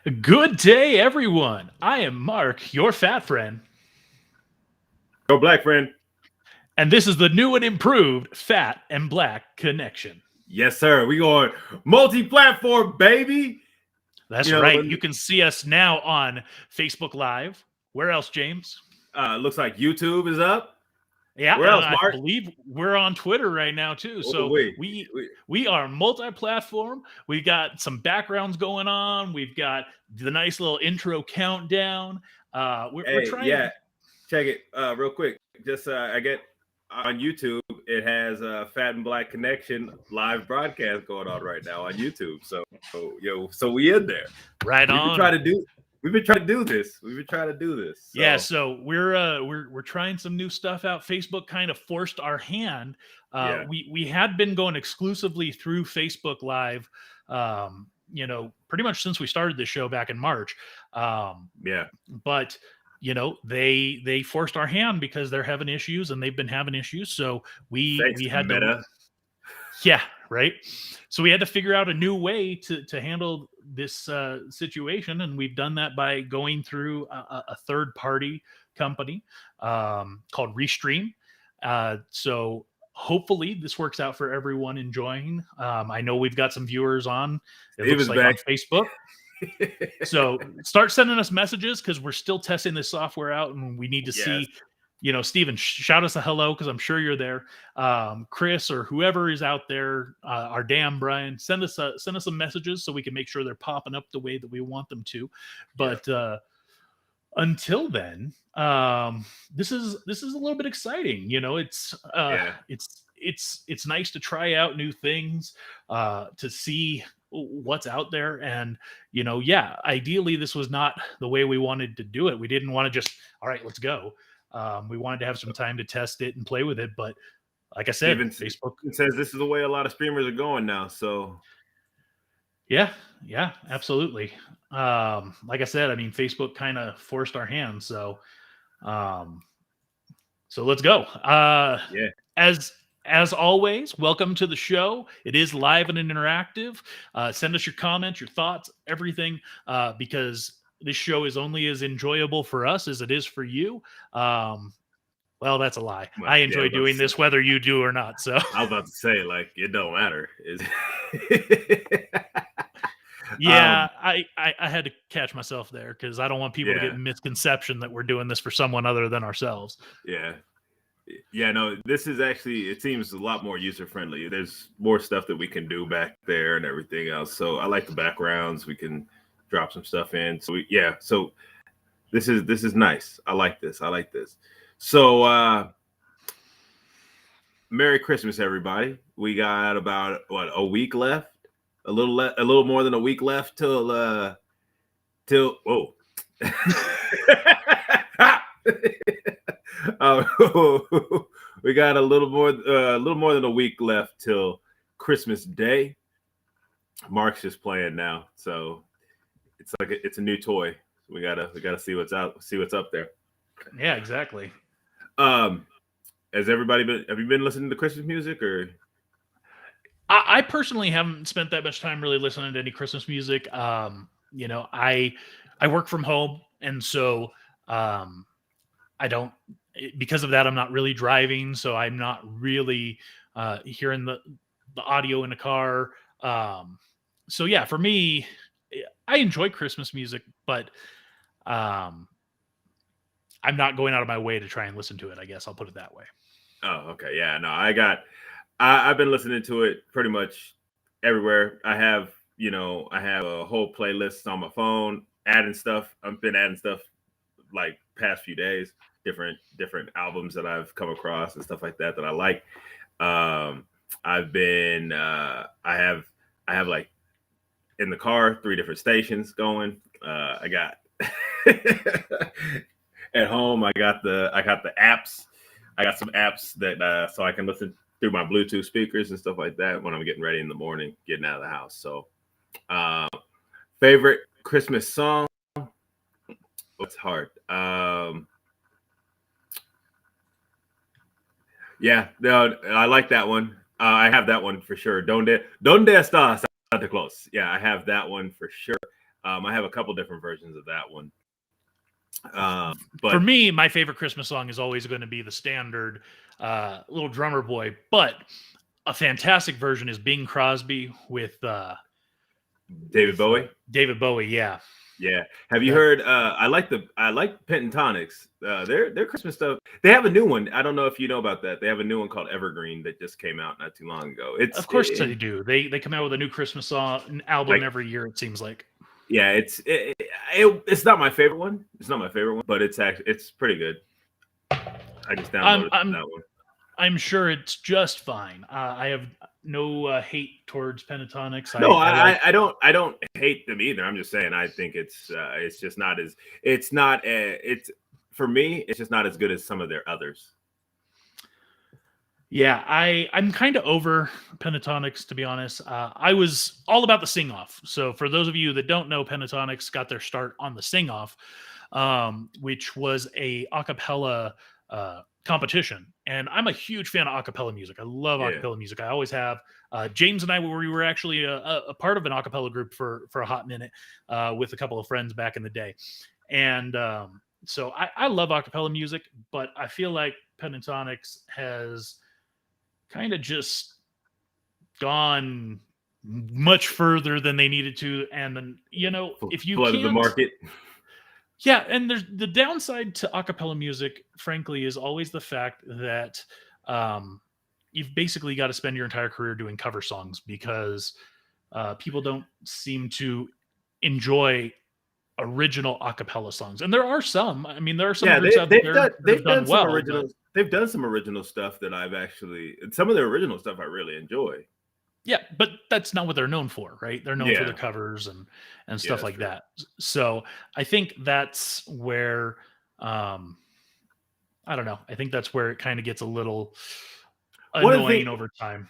Good day, everyone. I am Mark, your fat friend, Your black friend. and this is the new and improved Fat and Black Connection. Yes, sir. We going multi-platform, baby. That's You know, right. You can see us now on Facebook Live. Where else, James? looks like YouTube is up. Yeah, Where and else, I Mark? believe we're on Twitter right now too. Oh, So wait. we are multi-platform. We got some backgrounds going on. We've got the nice little intro countdown. We're Hey, trying. yeah. Check it real quick. Just I get on YouTube. It has Fat and Black Connection live broadcast going on right now on YouTube. So we in there. Right We've been on. trying to do. We've been trying to do this. We've been trying to do this. So. Yeah, so we're trying some new stuff out. Facebook kind of forced our hand. Yeah. We had been going exclusively through Facebook Live, pretty much since we started this show back in March. Yeah. But they forced our hand because they're having issues and they've been having issues. So Thanks, we had Meta. to. Yeah, right. So we had to figure out a new way to handle this situation, and we've done that by going through a third party company called Restream. So hopefully this works out for everyone enjoying. I know we've got some viewers on. It looks like back. on Facebook. So start sending us messages because we're still testing this software out, and we need to see. Steven, shout us a hello because I'm sure you're there. Chris or whoever is out there, our damn Brian, send us some messages so we can make sure they're popping up the way that we want them to. But until then, this is a little bit exciting. It's nice to try out new things, to see what's out there, and ideally this was not the way we wanted to do it. We didn't want to just, all right, let's go. We wanted to have some time to test it and play with it, but like I said, Facebook says this is the way a lot of streamers are going now. So yeah, absolutely. Like I said, I mean, Facebook kind of forced our hands, so let's go. As always, welcome to the show. It is live and interactive. Send us your comments, your thoughts, everything, because this show is only as enjoyable for us as it is for you. Well, that's a lie. I enjoy doing this whether you do or not. So I was about to say, like, it don't matter. Yeah, I had to catch myself there because I don't want people to get misconception that we're doing this for someone other than ourselves. Yeah, no, this is actually, it seems a lot more user-friendly. There's more stuff that we can do back there and everything else. So I like the backgrounds. We can drop some stuff in. So this is nice. I like this. So Merry Christmas, everybody. We got about a week left. A little more than a week left till whoa. We got a little more than a week left till Christmas Day. Mark's just playing now, so it's like it's a new toy. We gotta see what's up there. Yeah, exactly. Has everybody have you been listening to Christmas music? Or I personally haven't spent that much time really listening to any Christmas music. I work from home, and so I don't, because of that, I'm not really driving, so I'm not really hearing the audio in the car. So yeah, for me, I enjoy Christmas music, but I'm not going out of my way to try and listen to it. I guess I'll put it that way. Oh, okay. Yeah, no, I've been listening to it pretty much everywhere. I have a whole playlist on my phone, adding stuff. I've been adding stuff like past few days, different albums that I've come across and stuff like that I like. I've been I have like in the car 3 different stations going. I got at home. I got the apps. I got some apps that so I can listen through my Bluetooth speakers and stuff like that when I'm getting ready in the morning, getting out of the house. So, favorite Christmas song? It's hard. Yeah, no, I like that one. I have that one for sure. Donde está Santa Claus? Yeah, I have that one for sure. I have a couple different versions of that one. For But me, my favorite Christmas song is always going to be the standard Little Drummer Boy, but a fantastic version is Bing Crosby with David Bowie. David Bowie. Yeah. Yeah. Have you heard? I like Pentatonics. Their Christmas stuff. They have a new one. I don't know if you know about that. They have a new one called Evergreen that just came out not too long ago. Of course they do. They come out with a new Christmas song album every year. It seems like. Yeah, it's not my favorite one. It's not my favorite one, but it's pretty good. I just downloaded that one. I'm sure it's just fine. I have no hate towards Pentatonics. No, I don't hate them either. I'm just saying I think it's just not as it's for me. It's just not as good as some of their others. Yeah, I'm kind of over Pentatonics, to be honest. I was all about the sing-off. So for those of you that don't know, Pentatonics got their start on the sing-off, which was a acapella competition. And I'm a huge fan of acapella music. I love acapella music. I always have. James and I we were actually a part of an acapella group for a hot minute with a couple of friends back in the day. And so I love acapella music, but I feel like Pentatonics has kind of just gone much further than they needed to. And then, if you flooded the market. Yeah, and there's the downside to acapella music, frankly, is always the fact that you've basically got to spend your entire career doing cover songs because people don't seem to enjoy original acapella songs. And there are some. I mean, there are some groups out there they've done well. They've done some original stuff that some of their original stuff I really enjoy. Yeah, but that's not what they're known for, right? They're known for the covers and stuff like that. So I think that's where I don't know. I think that's where it kind of gets a little annoying over time.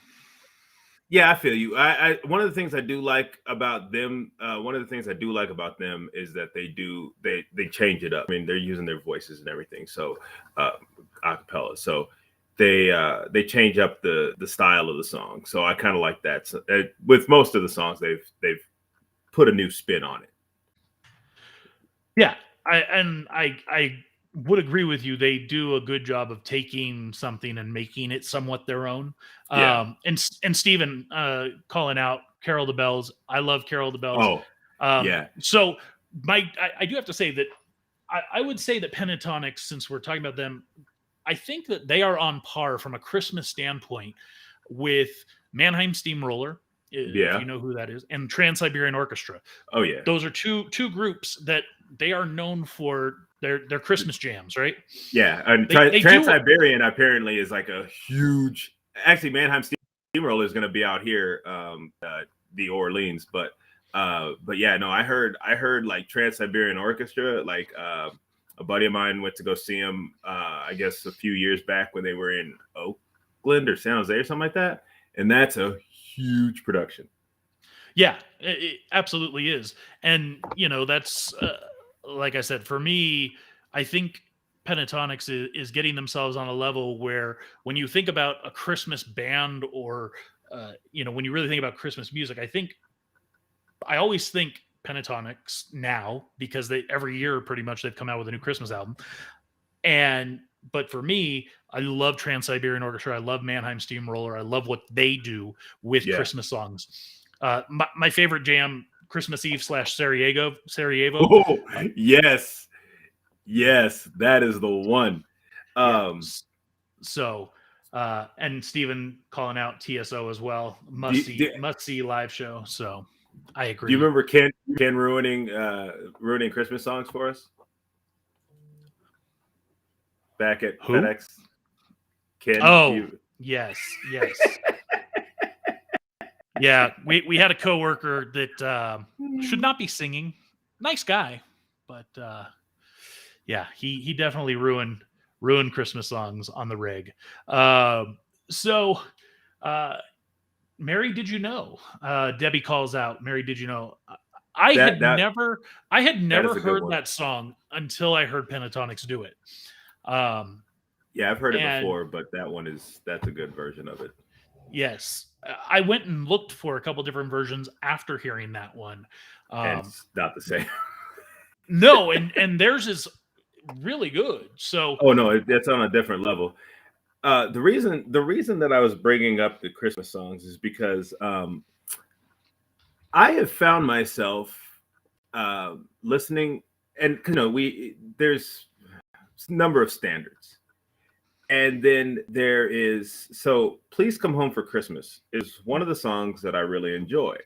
Yeah, I feel you. I one of the things I do like about them, is that they change it up. I mean, they're using their voices and everything, so acapella. So they change up the style of the song. So I kind of like that. So, with most of the songs, they've put a new spin on it. Yeah, I would agree with you. They do a good job of taking something and making it somewhat their own. Yeah. And Steven calling out Carol the Bells. I love Carol the Bells. Oh, yeah. So I do have to say that I would say that Pentatonics, since we're talking about them, I think that they are on par from a Christmas standpoint with Mannheim Steamroller, if you know who that is, and Trans-Siberian Orchestra. Oh yeah, those are two groups that they are known for their Christmas jams, right? Yeah, and Trans-Siberian apparently is like a huge. Actually, Mannheim Steamroller is going to be out here, the Orleans, but yeah, no, I heard like Trans-Siberian Orchestra, like. A buddy of mine went to go see him, I guess, a few years back when they were in Oakland or San Jose or something like that. And that's a huge production. Yeah, it absolutely is. And, that's, like I said, for me, I think Pentatonics is getting themselves on a level where when you think about a Christmas band or, when you really think about Christmas music, I always think Pentatonics now because every year pretty much they've come out with a new Christmas album. But for me, I love Trans-Siberian Orchestra. I love Mannheim Steamroller. I love what they do with Christmas songs. My favorite jam, Christmas Eve / Sarajevo. Oh, yes, that is the one. So, and Steven calling out TSO as well. Must see live show. So. I agree. Do you remember Ken ruining Christmas songs for us back at FedEx? Ken. Oh, yes. Yeah, we had a coworker that should not be singing. Nice guy, but yeah, he definitely ruined Christmas songs on the rig. So. Mary, did you know? Debbie calls out, Mary, did you know? I had never heard that song until I heard Pentatonics do it. Yeah, I've heard it before, but that's a good version of it. Yes. I went and looked for a couple different versions after hearing that one. And Um, it's not the same. no, and theirs is really good. So Oh no, it's on a different level. The reason that I was bringing up the Christmas songs is because I have found myself listening, and we there's a number of standards, and then there is so "Please Come Home for Christmas" is one of the songs that I really enjoy,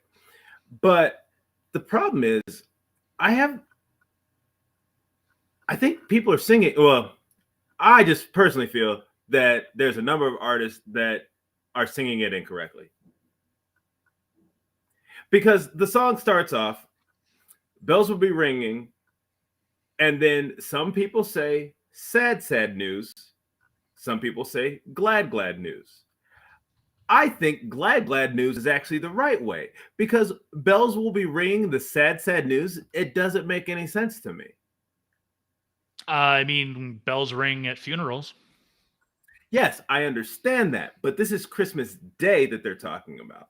but the problem is I have I think people are singing. Well, I just personally feel that there's a number of artists that are singing it incorrectly because the song starts off, bells will be ringing, and then some people say sad, sad news. Some people say glad, glad news. I think glad, glad news is actually the right way because bells will be ringing the sad, sad news. It doesn't make any sense to me. I mean, bells ring at funerals. Yes, I understand that, but this is Christmas Day that they're talking about.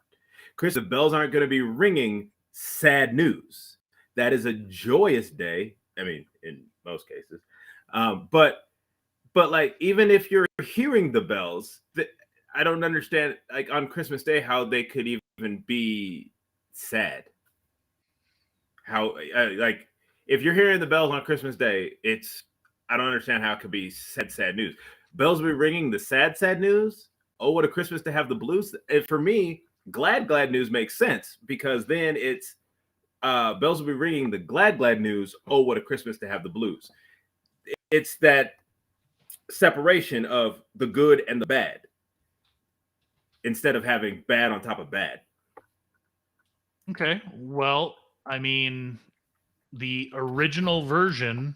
Christmas bells aren't going to be ringing sad news. That is a joyous day. I mean, in most cases, but like even if you're hearing the bells, I don't understand like on Christmas Day how they could even be sad. How like if you're hearing the bells on Christmas Day, it's I don't understand how it could be sad, sad news. Bells will be ringing the sad, sad news. Oh, what a Christmas to have the blues. And for me, glad, glad news makes sense because then it's bells will be ringing the glad, glad news. Oh, what a Christmas to have the blues. It's that separation of the good and the bad instead of having bad on top of bad. Okay. Well, I mean, the original version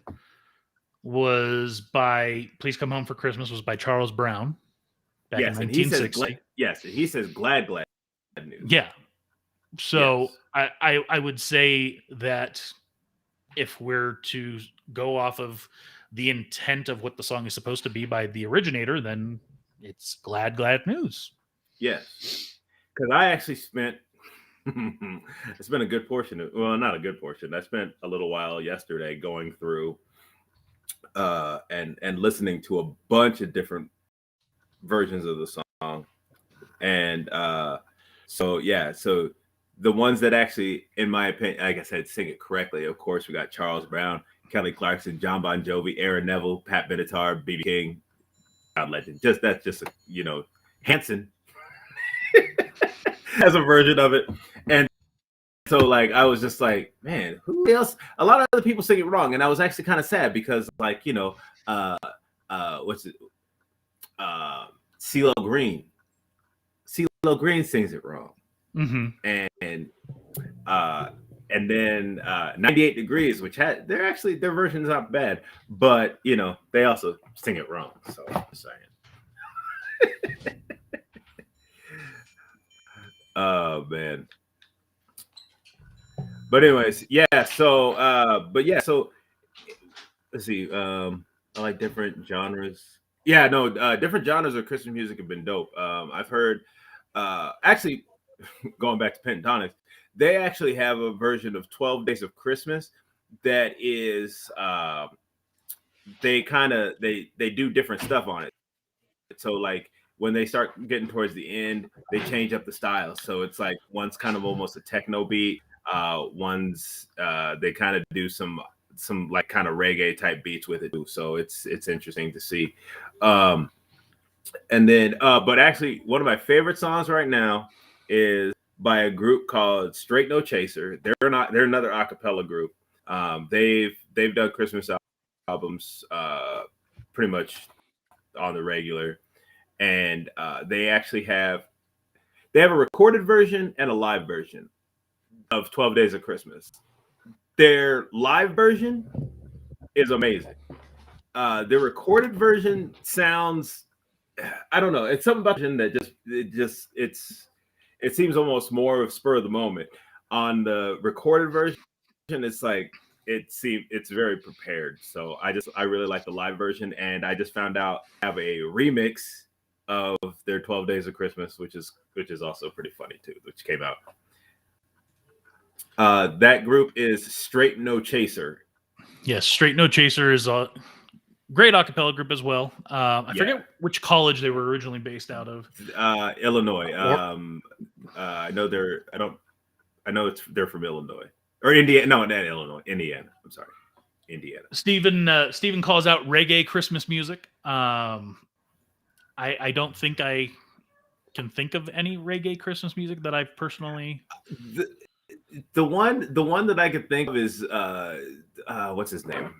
was by Please Come Home for Christmas was by Charles Brown back in Yes, and he says glad. 1960. Yes, and he says glad, glad news. Yeah. So Yes. I would say that if we're to go off of the intent of what the song is supposed to be by the originator, then it's glad, glad news. Yes. Because I actually spent I spent a good portion of well, not a good portion. I spent a little while yesterday going through and listening to a bunch of different versions of the song. And so yeah, so the ones that actually, in my opinion, like I said, sing it correctly. Of course, we got Charles Brown, Kelly Clarkson, John Bon Jovi, Aaron Neville, Pat Benatar, BB King, God legend. Just that's just Hanson has a version of it, and so like I was just like, man, who else? A lot of other people sing it wrong, and I was actually kind of sad because like uh, what's it? CeeLo Green. CeeLo Green sings it wrong, Mm-hmm. and uh, and then 98 Degrees, which had their version's not bad, but they also sing it wrong. So I'm just saying. Oh man. But anyways, yeah. So let's see. I like different genres. Yeah, no, different genres of Christmas music have been dope. I've heard, actually, going back to Pentatonics, they actually have a version of 12 Days of Christmas that is, they do different stuff on it. So like when they start getting towards the end, they change up the style. So it's like one's kind of almost a techno beat. One's they kind of do some like kind of reggae type beats with it too. So it's interesting to see. Um, and then but actually one of my favorite songs right now is by a group called Straight No Chaser. They're another a cappella group. They've done Christmas albums pretty much on the regular, and they have a recorded version and a live version of 12 Days of Christmas. Their live version is amazing. The recorded version sounds, I don't know, it's something about that it seems almost more of spur of the moment. On the recorded version, it's like it's very prepared. So I really like the live version, and I just found out I have a remix of their 12 Days of Christmas, which is also pretty funny too, which came out. That group is Straight No Chaser. Yes, Straight No Chaser is a great acapella group as well. I forget which college they were originally based out of. Illinois. I know they're they're from Illinois or Indiana. No, not Illinois. Indiana. I'm sorry, Indiana. Steven calls out reggae Christmas music. I don't think I can think of any reggae Christmas music that I've personally. The one that I could think of is what's his name?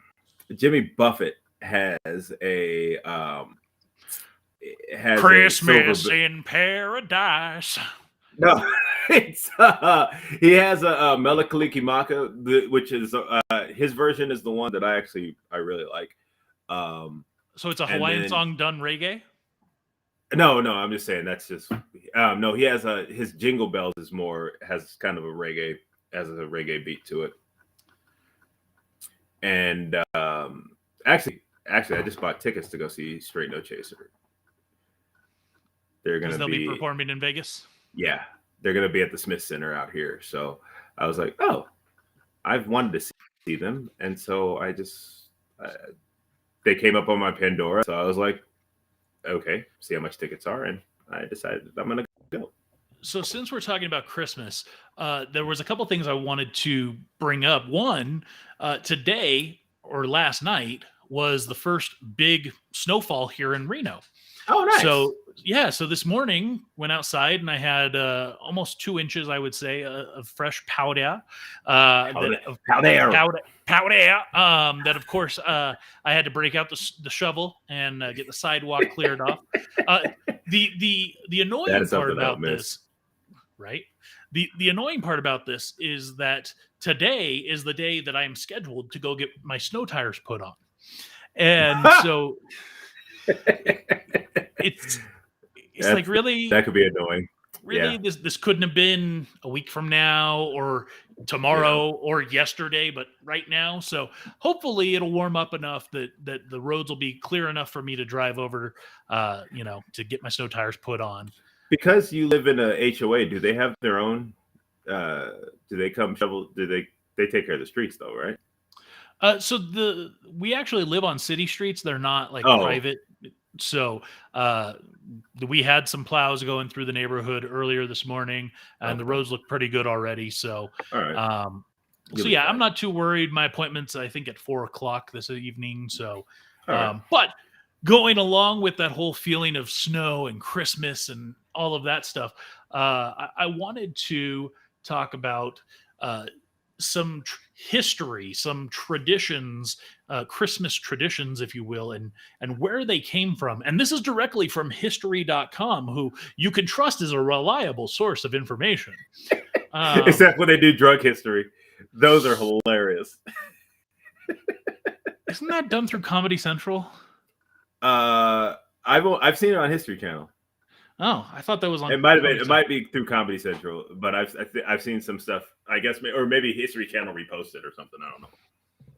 Jimmy Buffett has a Christmas in Paradise. No, it's he has a Melancholy Kimaka, which is his version is the one that I really like. So it's a Hawaiian song done reggae? No, I'm just saying that's just no. He has his Jingle Bells has kind of a reggae beat to it. And actually, I just bought tickets to go see Straight No Chaser. They'll be performing in Vegas. Yeah, they're gonna be at the Smith Center out here. So I was like, oh, I've wanted to see them, and so I just they came up on my Pandora. So I was like, okay, see how much tickets are, and I decided I'm gonna go. So since we're talking about Christmas, there was a couple things I wanted to bring up. One, today or last night was the first big snowfall here in Reno. Oh, nice. So this morning went outside and I had almost 2 inches, I would say, of fresh powder. Powder. That, of course, I had to break out the shovel and get the sidewalk cleared off. The annoying part about this, right? The annoying part about this is that today is the day that I am scheduled to go get my snow tires put on. And so it's like, really, that could be annoying. Really, this couldn't have been a week from now or tomorrow or yesterday, but right now. So hopefully it'll warm up enough that the roads will be clear enough for me to drive over, to get my snow tires put on. Because you live in a HOA, do they have their own? Do they come shovel? Do they take care of the streets though, right? So we actually live on city streets. They're not like private. So we had some plows going through the neighborhood earlier this morning, and the roads look pretty good already. So, all right. I'm not too worried. My appointment's, I think, at 4:00 this evening. So, but going along with that whole feeling of snow and Christmas and all of that stuff, I wanted to talk about some history, some traditions, Christmas traditions, if you will, and where they came from. And this is directly from history.com, who you can trust is a reliable source of information. Except when they do drug history. Those are hilarious. Isn't that done through Comedy Central? I've seen it on History Channel. Oh, I thought that was on. It might be through Comedy Central, but I've seen some stuff. I guess, or maybe History Channel reposted or something. I don't know.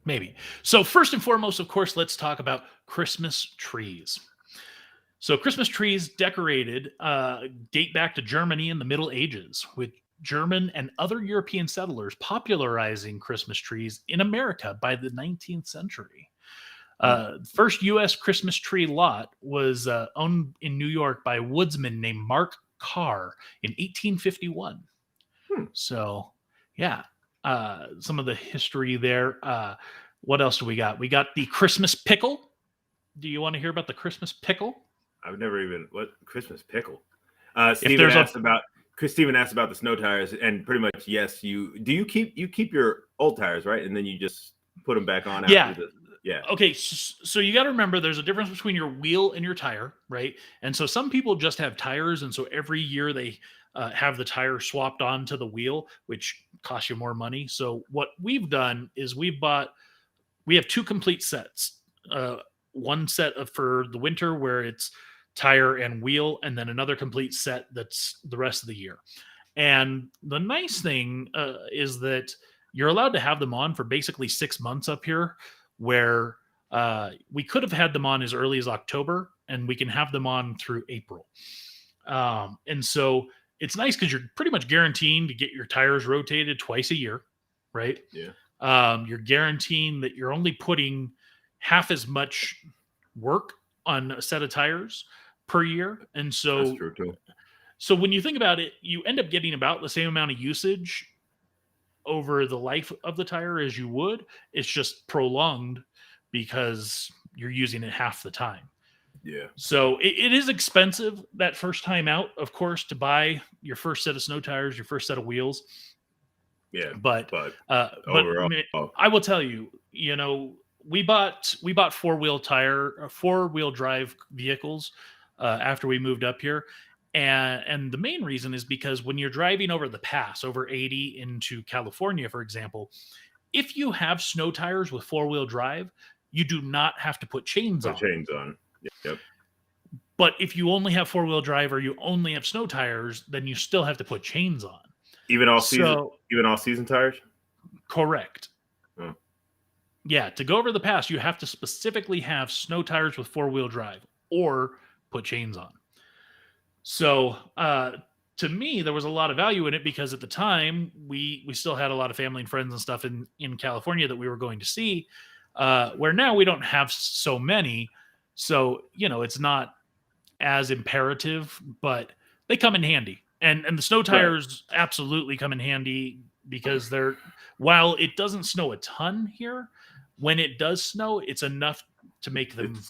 Maybe. So first and foremost, of course, let's talk about Christmas trees. So Christmas trees decorated date back to Germany in the Middle Ages, with German and other European settlers popularizing Christmas trees in America by the 19th century. First U.S. Christmas tree lot was owned in New York by a woodsman named Mark Carr in 1851. So, some of the history there. What else do we got? We got the Christmas Pickle. Do you want to hear about the Christmas Pickle? I've never what Christmas Pickle. Steven asked about the snow tires, and pretty much yes. You keep your old tires, right? And then you just put them back on. Yeah. Okay. So you got to remember there's a difference between your wheel and your tire, right? And so some people just have tires. And so every year they have the tire swapped onto the wheel, which costs you more money. So what we've done is we have 2 complete sets. One set for the winter where it's tire and wheel, and then another complete set that's the rest of the year. And the nice thing is that you're allowed to have them on for basically 6 months up here, where we could have had them on as early as October, and we can have them on through April. And so it's nice because you're pretty much guaranteeing to get your tires rotated twice a year, right? Yeah. You're guaranteeing that you're only putting half as much work on a set of tires per year. And That's so, true too. so when you think about it, you end up getting about the same amount of usage over the life of the tire as you would. It's just prolonged because you're using it half the time. Yeah. So it is expensive that first time out, of course, to buy your first set of snow tires, your first set of wheels. Yeah. But overall, I will tell you, we bought 4-wheel drive vehicles after we moved up here. And the main reason is because when you're driving over the pass, over 80 into California, for example, if you have snow tires with 4-wheel drive, you do not have to put chains on. Yep. But if you only have 4-wheel drive or you only have snow tires, then you still have to put chains on. Even all season tires? Correct. Oh. Yeah, to go over the pass, you have to specifically have snow tires with 4-wheel drive or put chains on. So to me, there was a lot of value in it because at the time we still had a lot of family and friends and stuff in California that we were going to see, where now we don't have so many. So, it's not as imperative, but they come in handy. And the snow tires absolutely come in handy because while it doesn't snow a ton here, when it does snow, it's enough to make them.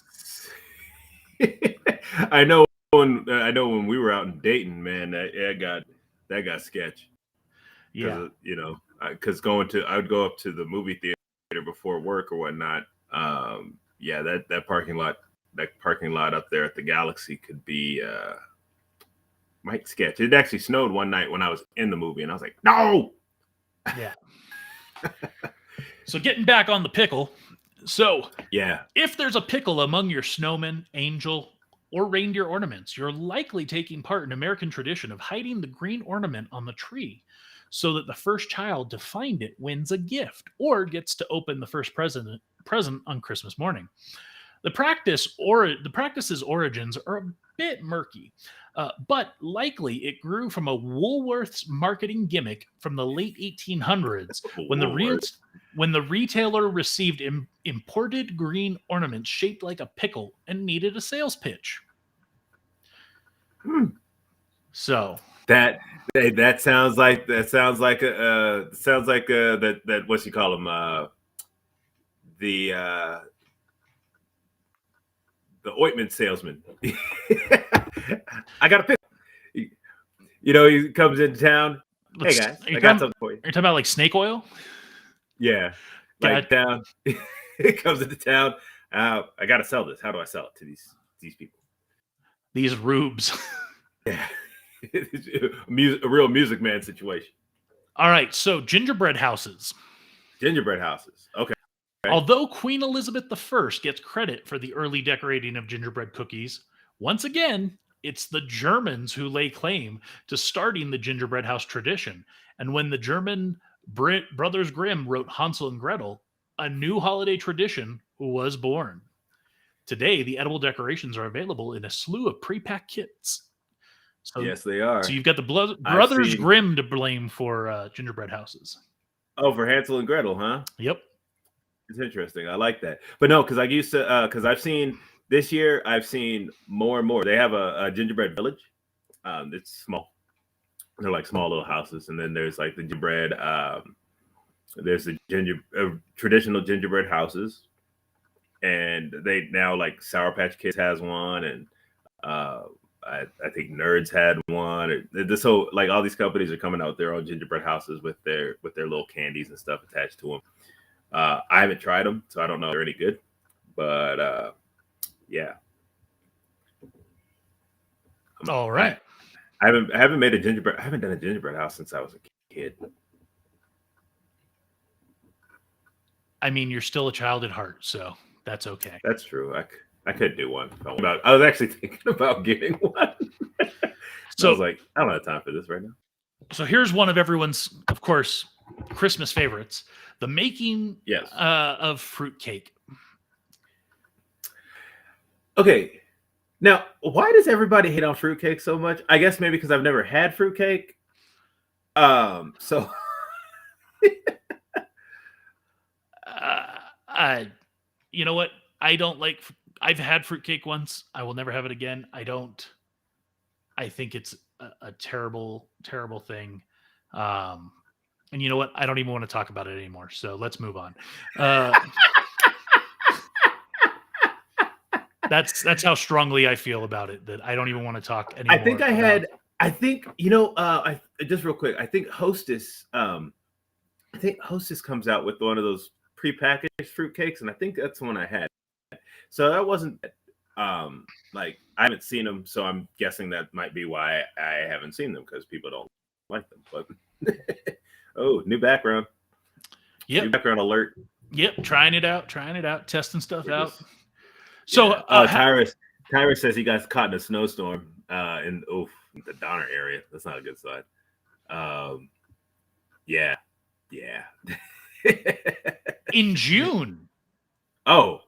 I know when we were out in Dayton, man, that got sketch. Yeah. Because I would go up to the movie theater before work or whatnot. That parking lot up there at the Galaxy could be might sketch. It actually snowed one night when I was in the movie, and I was like, no. Yeah. So getting back on the pickle. So yeah, if there's a pickle among your snowman, angel, or reindeer ornaments, you're likely taking part in American tradition of hiding the green ornament on the tree so that the first child to find it wins a gift or gets to open the first present on Christmas morning. The practice's origins are a bit murky, but likely it grew from a Woolworth's marketing gimmick from the late 1800s when the retailer received imported green ornaments shaped like a pickle and needed a sales pitch. So that sounds like that what's you call them the ointment salesman. I got a pickle. He comes into town. Hey guys, I got something for you. Are you talking about like snake oil? Yeah, like town. It comes into town. I got to sell this. How do I sell it to these people? These rubes. Yeah, a real Music Man situation. All right, so gingerbread houses. Okay. Although Queen Elizabeth I gets credit for the early decorating of gingerbread cookies, once again, it's the Germans who lay claim to starting the gingerbread house tradition. And when the German Brothers Grimm wrote Hansel and Gretel, a new holiday tradition was born. Today, the edible decorations are available in a slew of pre-packed kits. So, yes, they are. So you've got the Brothers Grimm to blame for gingerbread houses. Oh, for Hansel and Gretel, huh? Yep. It's interesting. I like that. But no, because I used to, because I've seen more and more. They have a gingerbread village. It's small. They're like small little houses. And then there's like the gingerbread, there's the traditional gingerbread houses. And they now like Sour Patch Kids has one. And I think Nerds had one. So like all these companies are coming out with their own gingerbread houses with their little candies and stuff attached to them. I haven't tried them, so I don't know if they're any good. But yeah. All right. I haven't made a gingerbread. I haven't done a gingerbread house since I was a kid. I mean, you're still a child at heart, so that's okay. That's true. I could do one. I was actually thinking about getting one. So I was like, I don't have time for this right now. So here's one of everyone's, of course, Christmas favorites: the making of fruitcake. Okay, Now, why does everybody hate on fruitcake so much? I guess maybe because I've never had fruitcake. So I, you know what? I don't like. I've had fruitcake once. I will never have it again. I don't. I think it's a terrible, terrible thing. Um, and you know what? I don't even want to talk about it anymore. So let's move on. That's how strongly I feel about it. That I don't even want to talk I anymore. think I had. I think I just real quick. I think Hostess. I think Hostess comes out with one of those prepackaged fruitcakes, and I think that's the one I had. So that wasn't like I haven't seen them, so I'm guessing that might be why I haven't seen them because people don't like them. But oh, new background. Yep. New background alert. Yep. Trying it out, testing stuff out. Just, So Tyrus says he got caught in a snowstorm in the Donner area. That's not a good sign. Yeah. In June. Oh.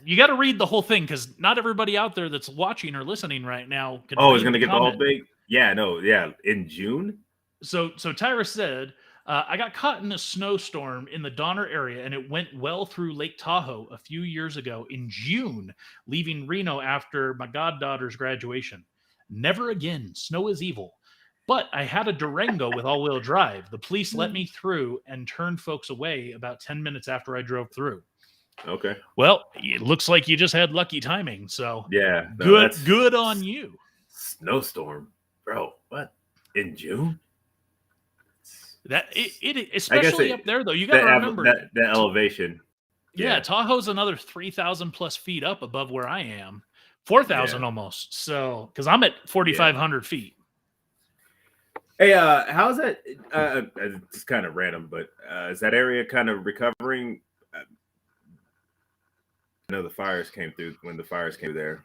You got to read the whole thing because not everybody out there that's watching or listening right now can. Is going to get the whole thing. Yeah, no, yeah. In June. So Tyrus said, I got caught in a snowstorm in the Donner area, and it went well through Lake Tahoe a few years ago in June, leaving Reno after my goddaughter's graduation. Never again. Snow is evil. But I had a Durango with all-wheel drive. The police let me through and turned folks away about 10 minutes after I drove through. Okay. Well, it looks like you just had lucky timing. So yeah, good on you. Snowstorm, bro. What in June? That it especially up there though. You got to remember that elevation. Yeah, Tahoe's another 3,000 plus feet up above where I am, 4,000 almost. So because I'm at 4,500 feet. Hey, how's that? It's kind of random, but is that area kind of recovering? I know the fires came through when the fires came there.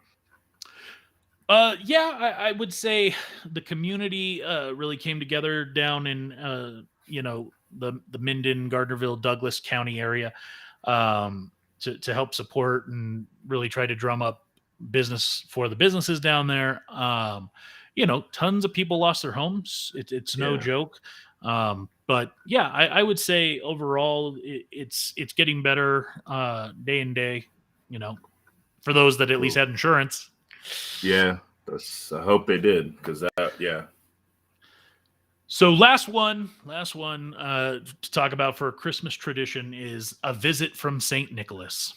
I would say the community really came together down in the Minden, Gardnerville, Douglas County area to help support and really try to drum up business for the businesses down there. Tons of people lost their homes. It's no joke. But yeah, I would say overall it's getting better day and day. For those that at least had insurance. Yeah, I hope they did because yeah. So last one to talk about for a Christmas tradition is a visit from St. Nicholas.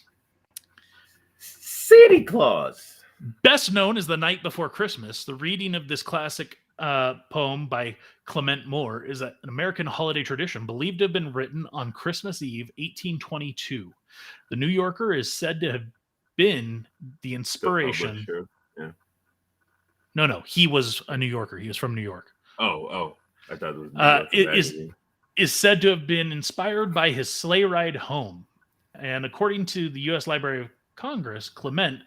Santa Claus. Best known as The Night Before Christmas, the reading of this classic poem by Clement Moore is an American holiday tradition believed to have been written on Christmas Eve, 1822. The New Yorker is said to have been the inspiration. Yeah. No, he was a New Yorker. He was from New York. Oh, I thought it was. Is said to have been inspired by his sleigh ride home, and according to the U.S. Library of Congress, Clement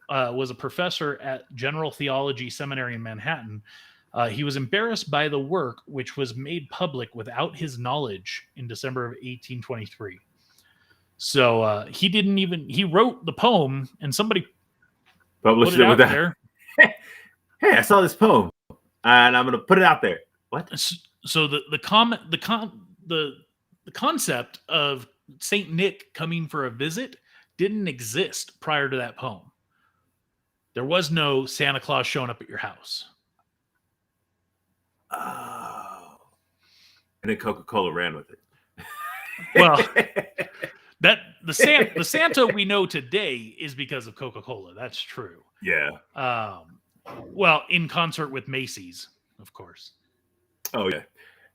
was a professor at General Theology Seminary in Manhattan. He was embarrassed by the work, which was made public without his knowledge in December of 1823. So he wrote the poem and somebody published it out there. Hey, I saw this poem and I'm going to put it out there. What? So the concept of Saint Nick coming for a visit didn't exist prior to that poem. There was no Santa Claus showing up at your house. Oh. And then Coca-Cola ran with it. Well, the Santa we know today is because of Coca-Cola. That's true. Yeah. Well, in concert with Macy's, of course. Oh yeah.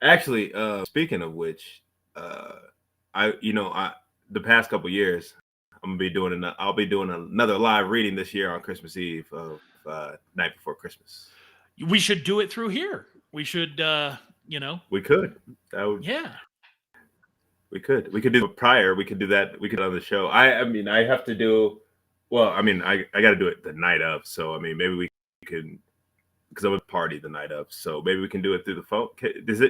Actually, speaking of which, the past couple years, I'll be doing another live reading this year on Christmas Eve of Night Before Christmas. We should do it through here. We should, We could. Yeah. We could do it prior. We could do that. We could on the show. I have to do. Well, I got to do it the night of. So maybe we can, because I would party the night of. So maybe we can do it through the phone. Is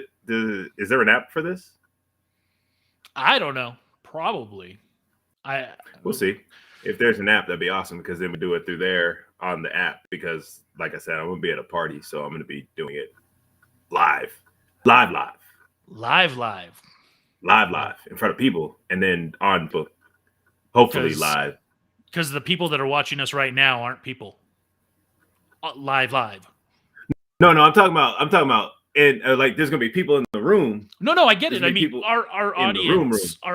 there an app for this? I don't know. Probably. We'll see. If there's an app, that'd be awesome because then we do it through there on the app. Because, like I said, I'm gonna be at a party, so I'm gonna be doing it live in front of people, and then on book, hopefully live. Because the people that are watching us right now aren't people. Live. No, I'm talking about, and like there's gonna be people in the room. No, I get it. I mean, our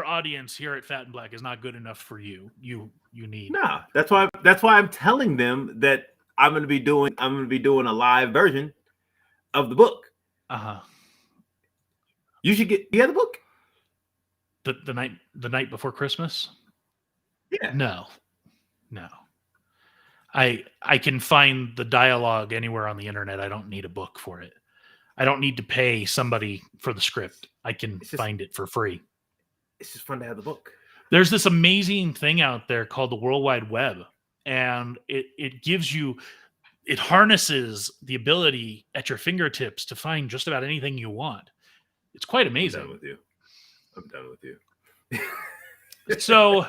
audience here at Fat and Black is not good enough for you. You need. Nah, that's why I'm telling them that I'm gonna be doing a live version of the book. You should get the book. The night before Christmas. Yeah. No. I can find the dialogue anywhere on the internet. I don't need a book for it. I don't need to pay somebody for the script. I can find it for free. It's just fun to have the book. There's this amazing thing out there called the World Wide Web, and it harnesses the ability at your fingertips to find just about anything you want. It's quite amazing. I'm done with you. So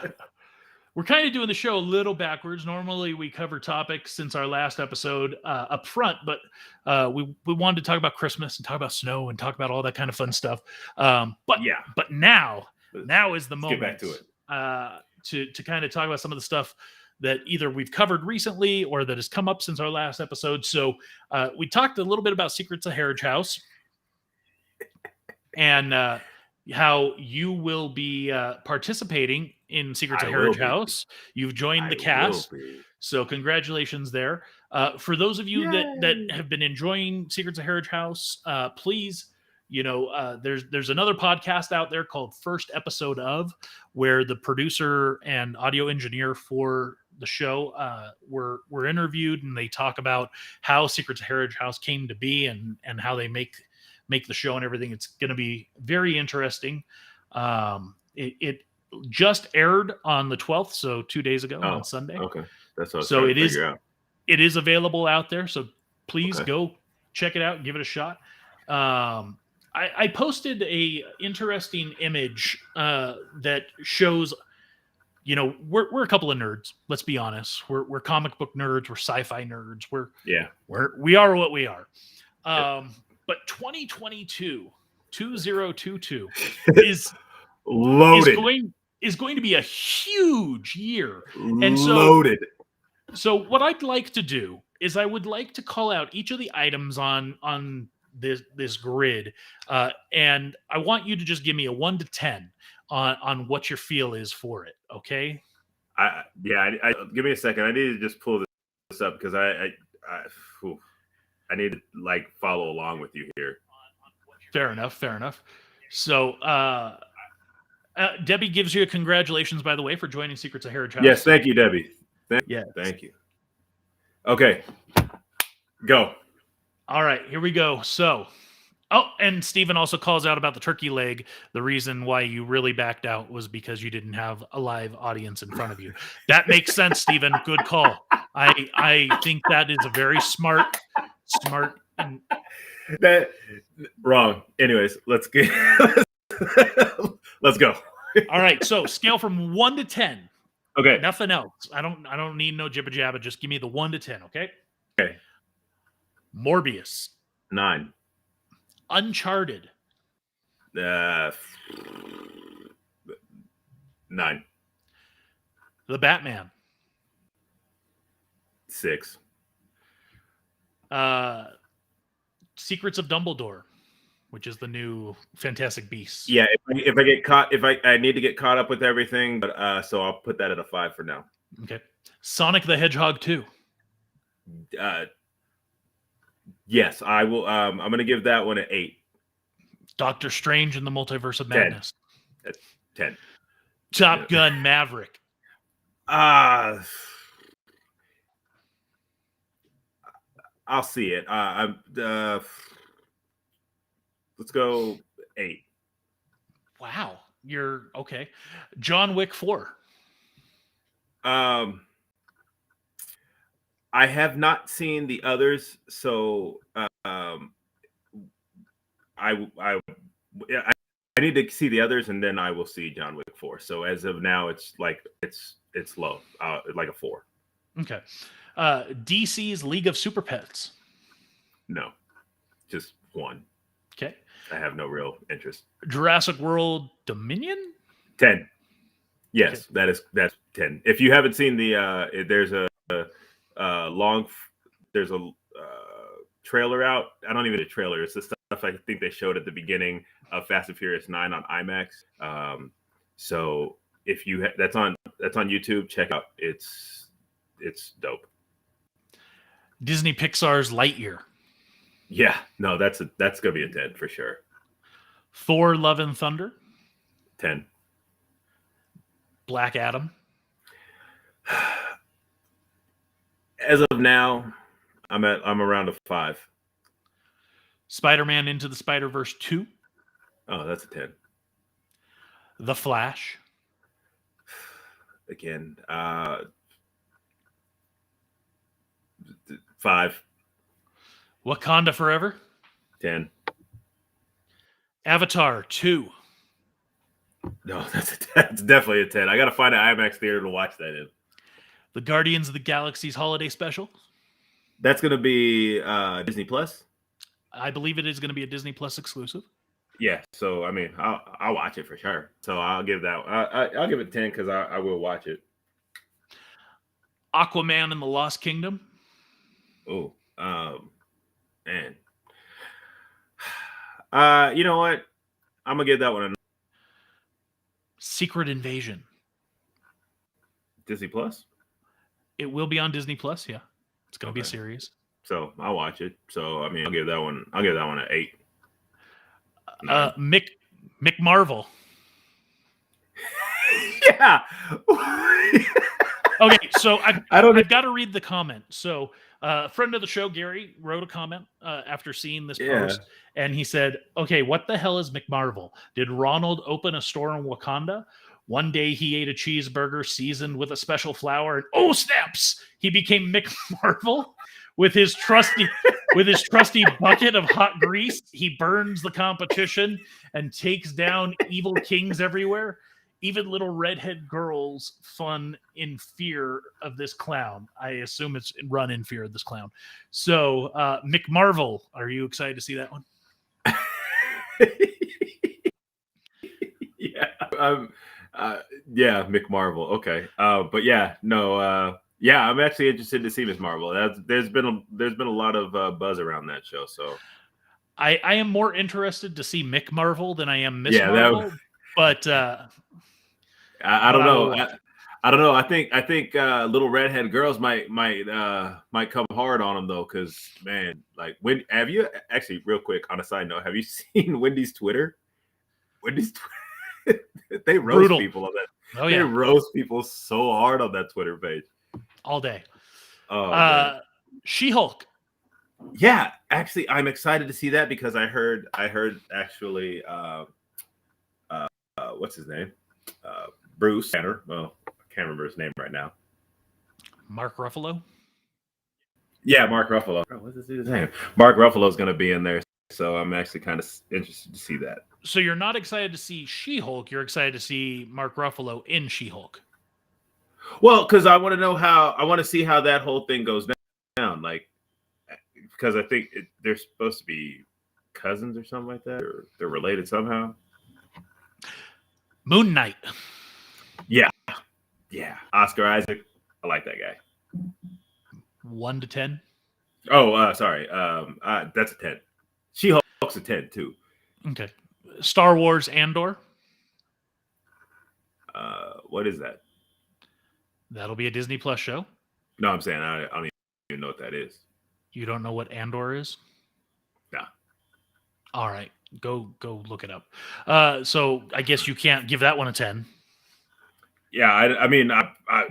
we're kind of doing the show a little backwards. Normally we cover topics since our last episode up front, but we wanted to talk about Christmas and talk about snow and talk about all that kind of fun stuff. But now is the moment. Get back to it. To kind of talk about some of the stuff that either we've covered recently or that has come up since our last episode. So we talked a little bit about Secrets of Heritage House and how you will be participating in Secrets of Heritage House. You've joined the cast, so congratulations there. For those of you that have been enjoying Secrets of Heritage House, please, there's another podcast out there called First Episode Of, where the producer and audio engineer for the show were interviewed, and they talk about how Secrets of Heritage House came to be and how they make the show and everything. It's going to be very interesting. It just aired on the 12th, so 2 days ago on Sunday. Okay, that's what so it is. It is available out there, so please go check it out and give it a shot. I posted a interesting image that shows. We're a couple of nerds. Let's be honest. We're comic book nerds. We're sci-fi nerds. We are what we are. But 2022 is loaded. Is going to be a huge year. And loaded. So what I'd like to do is I would like to call out each of the items on this grid, and I want you to just give me a 1 to 10 on what your feel is for it. Okay? Give me a second. I need to just pull this up because I need to follow along with you here. Fair enough. So Debbie gives you a congratulations, by the way, for joining Secrets of Heritage House. Yes, thank you, Debbie. Thank you. Okay, go. All right, here we go. So, and Stephen also calls out about the turkey leg. The reason why you really backed out was because you didn't have a live audience in front of you. That makes sense, Stephen. Good call. I think that is a very smart. That wrong. Anyways, let's go. All right. So scale from 1 to 10. Okay. Nothing else. I don't need no jibba jabba. Just give me the 1 to 10. Okay. Okay. Morbius. 9. Uncharted. 9. The Batman. 6. Secrets of Dumbledore, which is the new Fantastic Beasts. Yeah, if I get caught, I need to get caught up with everything, but so I'll put that at a 5 for now. Okay. Sonic the Hedgehog 2. Yes, I will. I'm gonna give that one an 8. Doctor Strange and the Multiverse of Madness. 10. Top Gun Maverick. I'll see it. Let's go 8. Wow, you're okay. John Wick 4. I have not seen the others, so I need to see the others, and then I will see John Wick 4. So as of now, it's like it's low, like a 4. Okay. DC's League of Super Pets. No, just 1. Okay. I have no real interest. Jurassic World Dominion. 10. Yes, okay. That's 10. If you haven't seen the there's a trailer out. I don't even a trailer. It's the stuff I think they showed at the beginning of Fast and Furious 9 on IMAX. So if you that's on YouTube, check out. It's dope. Disney Pixar's Lightyear. Yeah, no, that's gonna be a 10 for sure. Thor: Love and Thunder. 10. Black Adam. As of now, I'm around a 5. Spider-Man Into the Spider-Verse 2. Oh, that's a 10. The Flash. Again, 5. Wakanda Forever. 10. Avatar 2. No, that's definitely a 10. I got to find an IMAX theater to watch that in. The Guardians of the Galaxy's Holiday Special. That's going to be Disney Plus. I believe it is going to be a Disney Plus exclusive. Yeah, so I mean, I'll watch it for sure. So I'll give that. I'll give it 10 because I will watch it. Aquaman and the Lost Kingdom. Oh, man. You know what? I'm gonna give that one a Secret Invasion. Disney Plus. It will be on Disney Plus. Yeah, it's going to be a series. So I'll watch it. So I mean, I'll give that one an 8. Mick Marvel. Yeah. Okay, so I've got to read the comment. So a friend of the show, Gary, wrote a comment after seeing this post, and he said, okay, what the hell is McMarvel? Did Ronald open a store in Wakanda? One day he ate a cheeseburger seasoned with a special flour, and oh snaps, he became McMarvel. With his trusty bucket of hot grease, he burns the competition and takes down evil kings everywhere. Even little redhead girls fun in fear of this clown. I assume it's run in fear of this clown. So, McMarvel, are you excited to see that one? Yeah, McMarvel. Okay. But yeah, no. Yeah, I'm actually interested to see Miss Marvel. There's been a lot of buzz around that show. So I am more interested to see Mick Marvel than I am Miss Marvel. But I don't know. I don't know. I think little redhead girls might come hard on them though, because man, like have you actually real quick on a side note, have you seen Wendy's Twitter? They roast brutal. People on that. Oh yeah, they roast people so hard on that Twitter page all day. Oh, She-Hulk. Yeah, actually, I'm excited to see that because I heard actually, what's his name? Bruce Banner. Well, I can't remember his name right now. Mark Ruffalo. Yeah, Mark Ruffalo. What's his name? Mark Ruffalo's going to be in there, so I'm actually kind of interested to see that. So you're not excited to see She-Hulk. You're excited to see Mark Ruffalo in She-Hulk. Well, because I want to see how that whole thing goes down. Like, because I think they're supposed to be cousins or something like that, or they're related somehow. Moon Knight. Yeah. Oscar Isaac. I like that guy. 1 to 10. Oh, sorry. That's a 10. She-Hulk's a 10 too. Okay. Star Wars Andor. What is that? That'll be a Disney Plus show. No, I'm saying I don't even know what that is. You don't know what Andor is? No. All right. Go look it up. So I guess you can't give that one a 10. Yeah, I mean,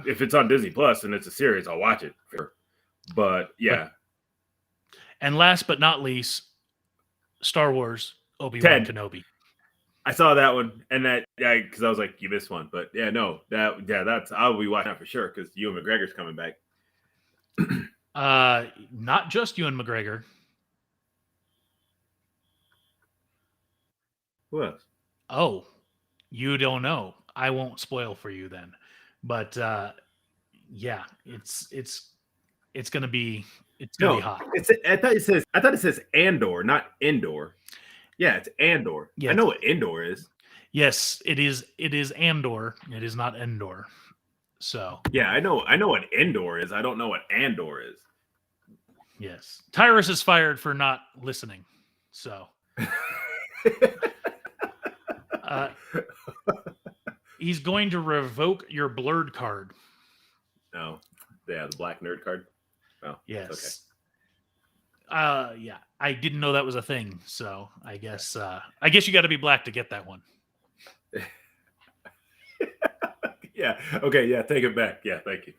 if it's on Disney Plus and it's a series, I'll watch it. But yeah. And last but not least, Star Wars Obi-Wan Kenobi. I saw that one, and that because I was like, you missed one, but yeah, no, that's I'll be watching that for sure because Ewan McGregor's coming back. Not just Ewan McGregor. Who else? Oh, you don't know. I won't spoil for you then. But yeah, it's gonna be No, hot. I thought it says Andor, not indoor. Yeah, it's Andor. I Yes, know what indoor is. yes, it is. It is Andor. It is not Endor. So Yeah, I know what indoor is. I don't know what Andor is. yes, Tyrus is fired for not listening. So uh, he's going to revoke your blurred card. No. Yeah, the black nerd card. Oh, it's okay. Yes. Yeah, I didn't know that was a thing. So I guess you got to be black to get that one. Yeah. Okay. Yeah. Take it back. Yeah. Thank you.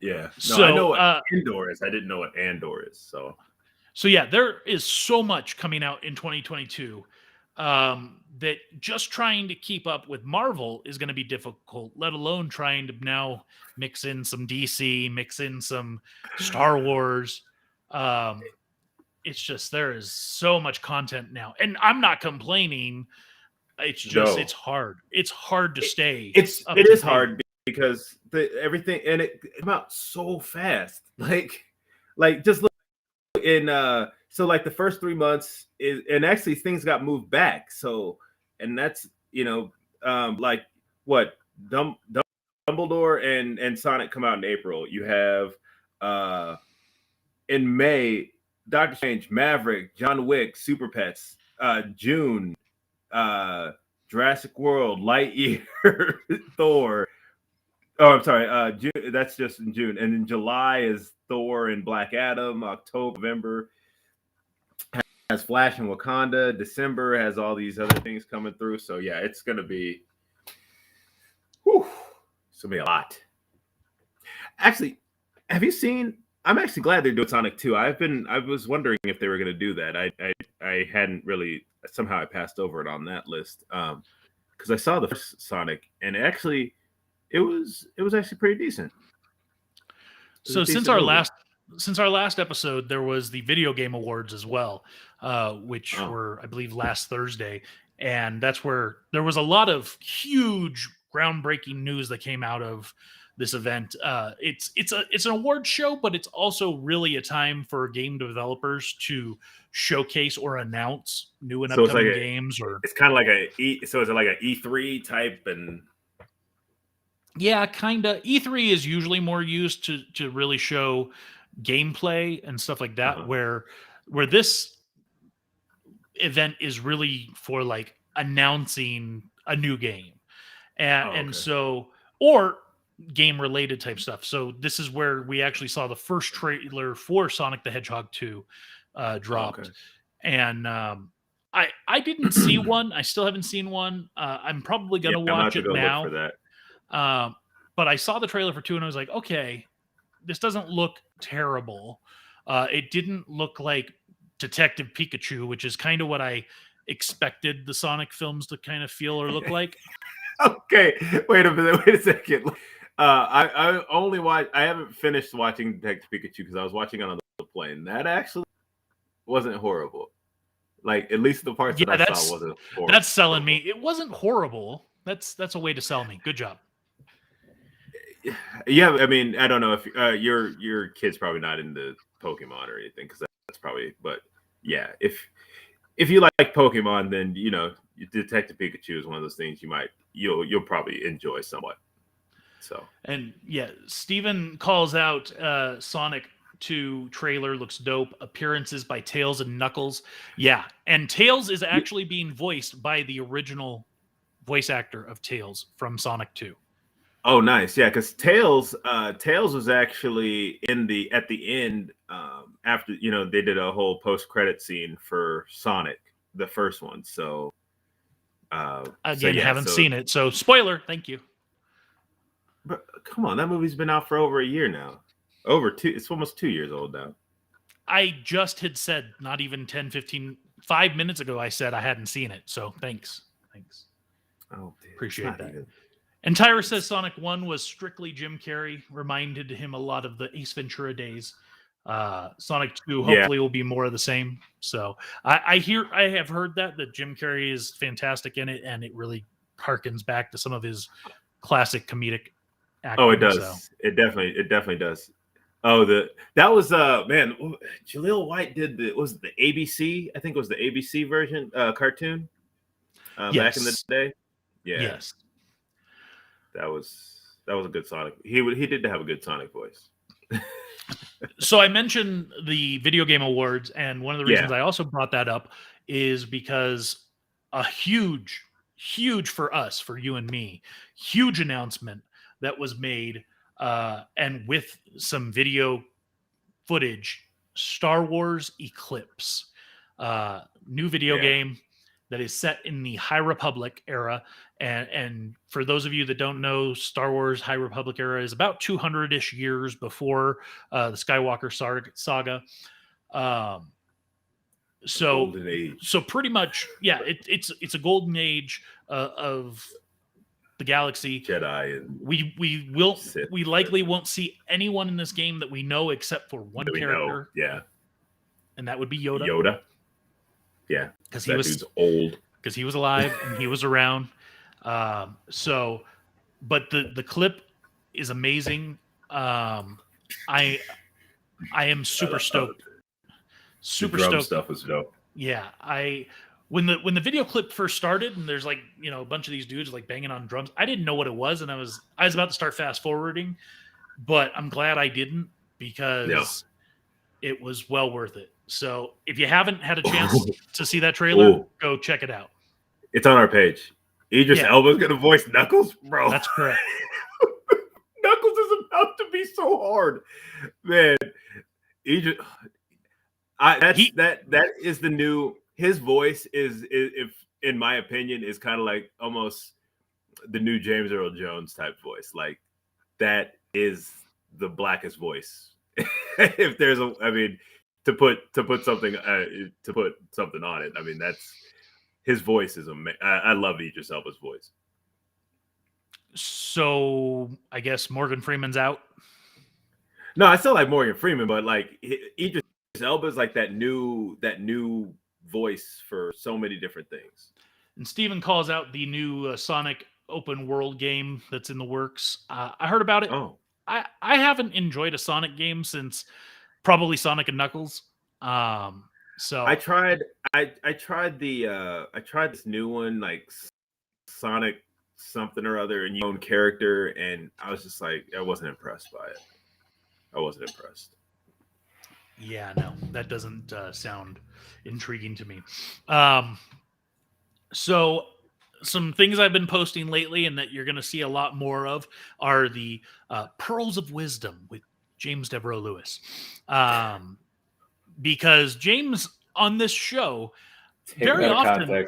Yeah. No, I know So what indoor is. I didn't know what Andor is. so yeah, there is so much coming out in 2022 that just trying to keep up with Marvel is going to be difficult, let alone trying to now mix in some DC, mix in some Star Wars. Um, it's just there is so much content now, and I'm not complaining. It's just no, it's hard. It's hard to stay up it to is date. hard because everything and it came out so fast. Like just look in so like the first 3 months is and actually things got moved back. So and that's like what Dumbledore and Sonic come out in April. You have in May Doctor Strange, Maverick, John Wick, Super Pets. June, Jurassic World, Lightyear, Thor. Oh, I'm sorry. June, that's just in June, and in July is Thor and Black Adam. October, November has Flash and Wakanda. December has all these other things coming through. So yeah, it's gonna be, whew, it's gonna be a lot. Actually, have you seen? I'm actually glad they're doing Sonic 2. I was wondering if they were gonna do that. I hadn't really somehow I passed over it on that list. Because I saw the first Sonic and it was actually pretty decent. So Decent movie. since our last episode, there was the video game awards as well, which Oh, were I believe last Thursday, and that's where there was a lot of huge groundbreaking news that came out of this event. It's an award show, but it's also really a time for game developers to showcase or announce new and so it's like upcoming games. Or it's kind of like so is it like an E3 type and yeah, kind of. E3 is usually more used to really show gameplay and stuff like that. uh-huh. Where this event is really for like announcing a new game, and, Oh, and okay. so or game related type stuff. So this is where we actually saw the first trailer for Sonic the Hedgehog 2 Oh, okay. dropped, and I didn't see one. I still haven't seen one. I'm probably Yeah, gonna I'm gonna have watch to it go look for now. that. But I saw the trailer for 2 and I was like, okay, this doesn't look terrible. It didn't look like Detective Pikachu, which is kind of what I expected the Sonic films to kind of feel or look like. Okay, wait a minute. Wait a second. I only watch. I haven't finished watching Detective Pikachu because I was watching on the plane. That actually wasn't horrible. Like at least the parts that Yeah, I saw wasn't that's selling horrible. me. It wasn't horrible. That's a way to sell me. Good job. Yeah, I mean, I don't know if your kid's probably not into Pokemon or anything because that's probably. But yeah, if you like Pokemon, then Detective Pikachu is one of those things you'll probably enjoy somewhat. So And yeah, Steven calls out Sonic 2 trailer looks dope. Appearances by Tails and Knuckles. Yeah, and Tails is actually being voiced by the original voice actor of Tails from Sonic 2. oh, nice, yeah, because Tails was actually at the end after they did a whole post credit scene for Sonic, the first one. So Again, yeah, haven't seen it, so spoiler. Thank you. but come on, that movie's been out for over a year now. Over two, it's almost 2 years old now. I just had said not even 10, 15, 5 minutes ago, I said I hadn't seen it. So thanks. Oh, dude, Appreciate that. And Tyra says Sonic 1 was strictly Jim Carrey, reminded him a lot of the Ace Ventura days. Sonic 2 Yeah. hopefully will be more of the same. So I have heard that Jim Carrey is fantastic in it, and it really harkens back to some of his classic comedic acting. Oh, it does. So. It definitely does. Oh, that was man, Jaleel White did the ABC? I think it was the ABC version cartoon back in the day. Yeah. Yes. That was a good Sonic. He did have a good Sonic voice. So I mentioned the video game awards, and one of the reasons I also brought that up is because a huge for us, for you and me, huge announcement that was made, and with some video footage, Star Wars Eclipse, new video game that is set in the High Republic era. And for those of you that don't know, Star Wars High Republic era is about 200-ish years before the Skywalker saga. So pretty much, it's a golden age of the galaxy. Jedi and we likely won't see anyone in this game that we know except for one character. And that would be Yoda. Yeah, because he was old. Because he was alive and he was around. But the clip is amazing. I am super stoked. Super stoked. Stuff was dope. Yeah, when the video clip first started and there's like, a bunch of these dudes like banging on drums, I didn't know what it was, and I was about to start fast forwarding, but I'm glad I didn't, because it was well worth it. So if you haven't had a chance to see that trailer, go check it out. It's on our page. Idris Elba's gonna voice Knuckles, bro. That's correct. Knuckles is about to be so hard, man. Idris, that is the new. His voice is, if in my opinion, is kind of like almost the new James Earl Jones type voice. Like, that is the blackest voice. If there's to put something on it. I mean, that's his voice is amazing. I love Idris Elba's voice. So I guess Morgan Freeman's out. No, I still like Morgan Freeman, but like Idris Elba's like that new voice for so many different things. And Steven calls out the new Sonic open world game that's in the works. I heard about it. I haven't enjoyed a Sonic game since probably Sonic and Knuckles. So I tried this new one, like Sonic something or other, and your own character, and I was just like, I wasn't impressed by it. I wasn't impressed. Yeah, no, that doesn't sound intriguing to me. So some things I've been posting lately and that you're going to see a lot more of are the Pearls of Wisdom with James Deborah Lewis. Because James on this show very often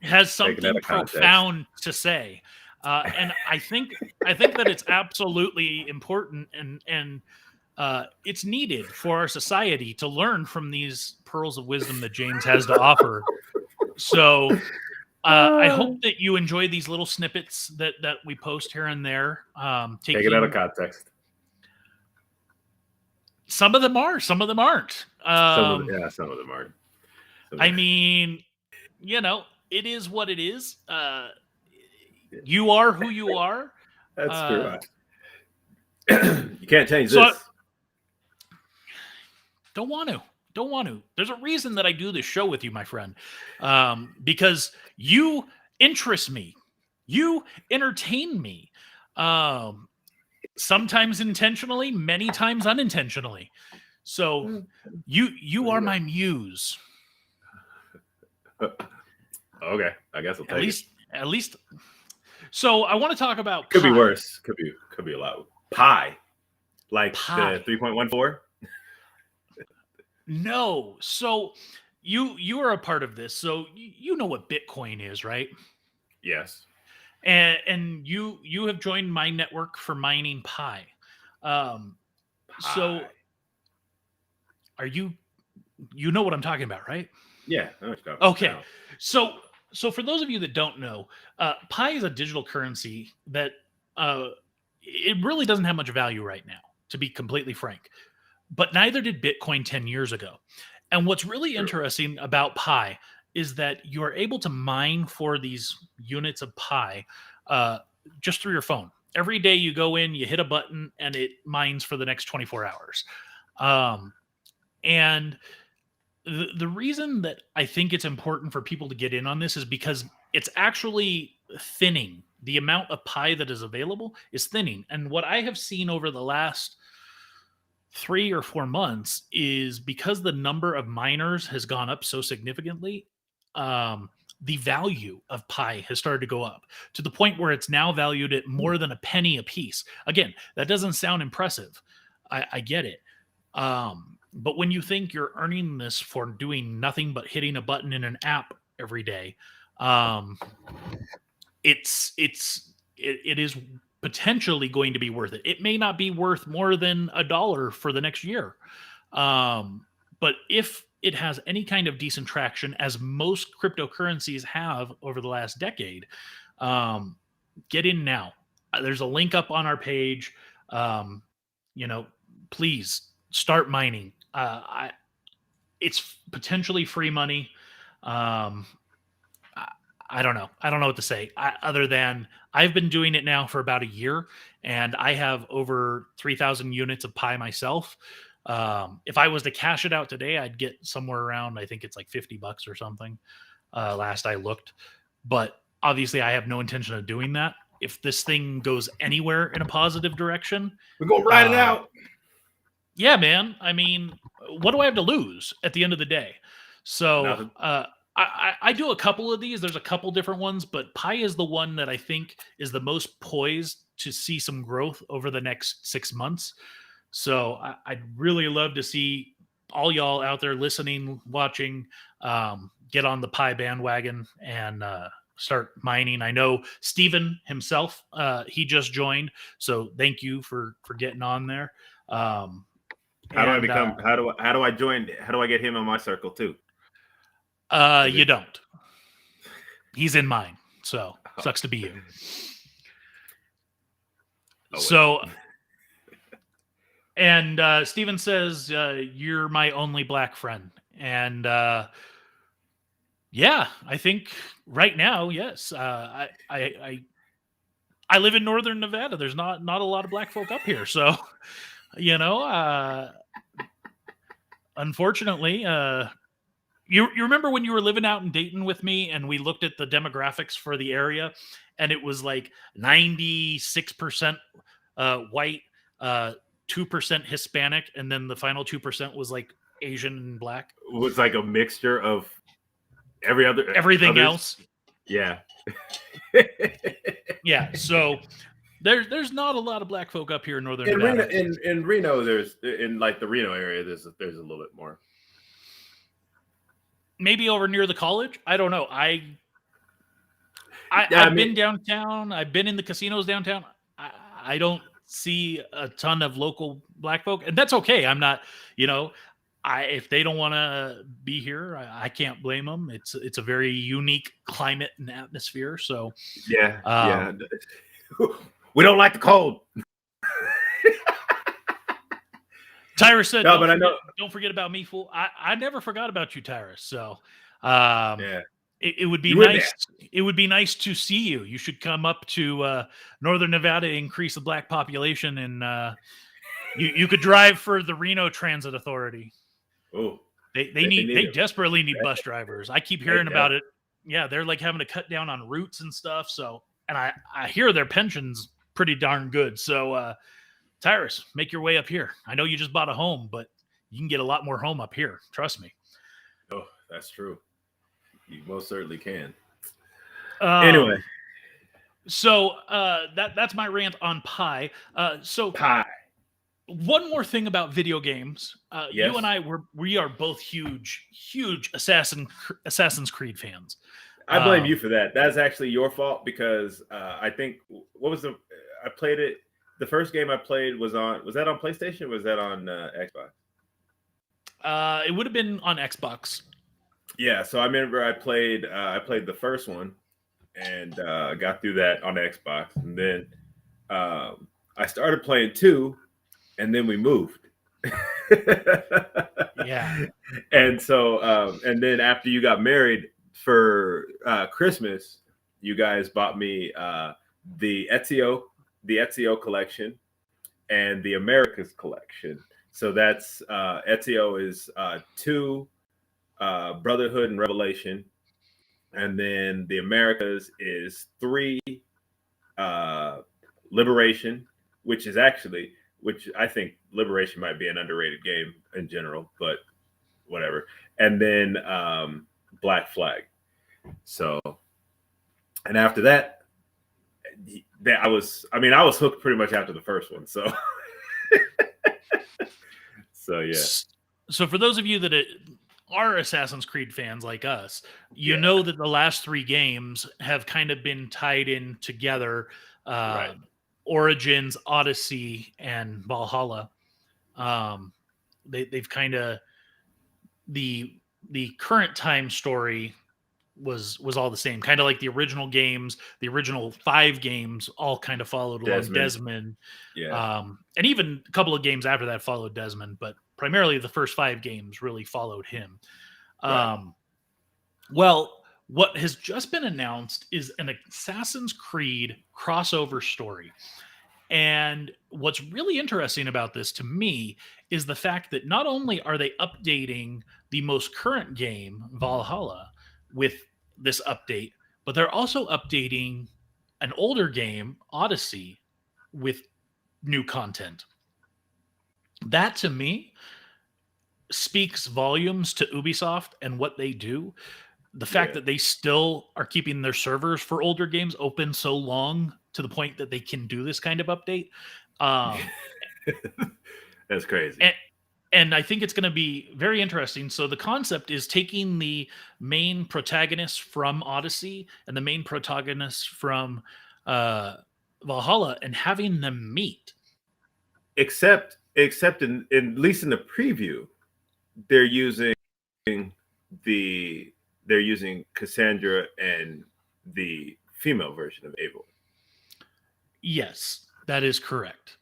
has something profound to say. And I think that it's absolutely important and it's needed for our society to learn from these pearls of wisdom that James has to offer. So I hope that you enjoy these little snippets that we post here and there. Take it out of context. Some of them are, some of them aren't. Some of them aren't. I mean, it is what it is. You are who you are. That's true. You can't change this. Don't want to. There's a reason that I do this show with you, my friend. Because you interest me. You entertain me. Sometimes intentionally, many times unintentionally. So you are my muse. Okay, I guess I'll take it. At least. So I want to talk about could be worse. Could be a lot. Pi. Like the 3.14? No. So you are a part of this. So you know what Bitcoin is, right? Yes. And you have joined my network for mining Pi. So are you know what I'm talking about, right? Yeah. Okay. So for those of you that don't know, Pi is a digital currency that it really doesn't have much value right now, to be completely frank. but neither did Bitcoin 10 years ago. And what's really interesting about Pi is that you're able to mine for these units of Pi just through your phone. Every day you go in, you hit a button, and it mines for the next 24 hours. And the reason that I think it's important for people to get in on this is because it's actually thinning. The amount of Pi that is available is thinning. And what I have seen over the last 3 or 4 months is because the number of miners has gone up so significantly, the value of Pi has started to go up to the point where it's now valued at more than a penny a piece. Again, that doesn't sound impressive. I get it. But when you think you're earning this for doing nothing but hitting a button in an app every day, it is potentially going to be worth it. It may not be worth more than $1 for the next year. But if it has any kind of decent traction, as most cryptocurrencies have over the last decade, get in now. There's a link up on our page. Please start mining. It's potentially free money. I don't know. I don't know what to say other than I've been doing it now for about a year, and I have over 3,000 units of Pi myself. If I was to cash it out today, I'd get somewhere around, I think it's like $50 or something. Last I looked, but obviously I have no intention of doing that. If this thing goes anywhere in a positive direction, we're going to ride it out. Yeah, man. I mean, what do I have to lose at the end of the day? So, I do a couple of these. There's a couple different ones, but Pi is the one that I think is the most poised to see some growth over the next 6 months. So I'd really love to see all y'all out there listening, watching, get on the Pi bandwagon and start mining. I know Steven himself, he just joined. So thank you for getting on there. How do I join? How do I get him in my circle too? You don't. He's in mine, so sucks to be you. And Steven says, you're my only black friend. And yeah, I think right now, yes. I live in northern Nevada. There's not a lot of black folk up here. So, unfortunately, you remember when you were living out in Dayton with me and we looked at the demographics for the area and it was like 96% white, 2% Hispanic, and then the final 2% was like Asian and black. It was like a mixture of everything else. Yeah. Yeah. So there's not a lot of black folk up here in northern Nevada. In Reno, there's in like the Reno area, there's a little bit more. Maybe over near the college. I don't know. I've been downtown. I've been in the casinos downtown. I don't see a ton of local black folk, and that's okay. I'm not, if they don't want to be here, I can't blame them. It's a very unique climate and atmosphere. So yeah. We don't like the cold. Tyrus said, don't forget about me, fool. I never forgot about you, Tyrus. So, it would be nice. It would be nice to see you. You should come up to northern Nevada, increase the black population, and you could drive for the Reno Transit Authority. Oh, they desperately need bus drivers. I keep hearing about it. Yeah, they're like having to cut down on routes and stuff. So, and I hear their pension's pretty darn good. So, Tyrus, make your way up here. I know you just bought a home, but you can get a lot more home up here. Trust me. Oh, that's true. You most certainly can. Anyway. So that's my rant on Pi. Pi. One more thing about video games. Yes. You and we are both huge Assassin's Creed fans. I blame you for that. That's actually your fault because I think I played it. The first game I played was that on PlayStation or was that on Xbox? It would have been on Xbox. Yeah, so I remember I played the first one and got through that on Xbox, and then I started playing 2, and then we moved. Yeah. And so, and then after you got married for Christmas, you guys bought me the Ezio, the Ezio collection and the Americas collection. So that's Ezio is two, Brotherhood and Revelation, and then the Americas is three, uh, Liberation, which is actually, which I think Liberation might be an underrated game in general, but whatever. And then Black Flag. So, and after that, I was hooked pretty much after the first one. So, so yeah, So for those of you that are Assassin's Creed fans like us, you yeah, know that the last three games have kind of been tied in together. right, Origins, Odyssey, and Valhalla. Um, they've kind of the current time story was all the same, kind of like the original games. The original 5 games all kind of followed along Desmond, Desmond, yeah, and even a couple of games after that followed Desmond, but primarily the first 5 games really followed him. right. Um, well, what has just been announced is an Assassin's Creed crossover story. And what's really interesting about this to me is the fact that not only are they updating the most current game, Valhalla, with this update, but they're also updating an older game, Odyssey, with new content. That to me speaks volumes to Ubisoft and what they do. The fact Yeah. that they still are keeping their servers for older games open so long to the point that they can do this kind of update. Um, That's crazy. and, and I think it's going to be very interesting. So the concept is taking the main protagonist from Odyssey and the main protagonist from uh, Valhalla and having them meet. Except in at least in the preview, they're using the they're using Cassandra and the female version of Abel. Yes, that is correct.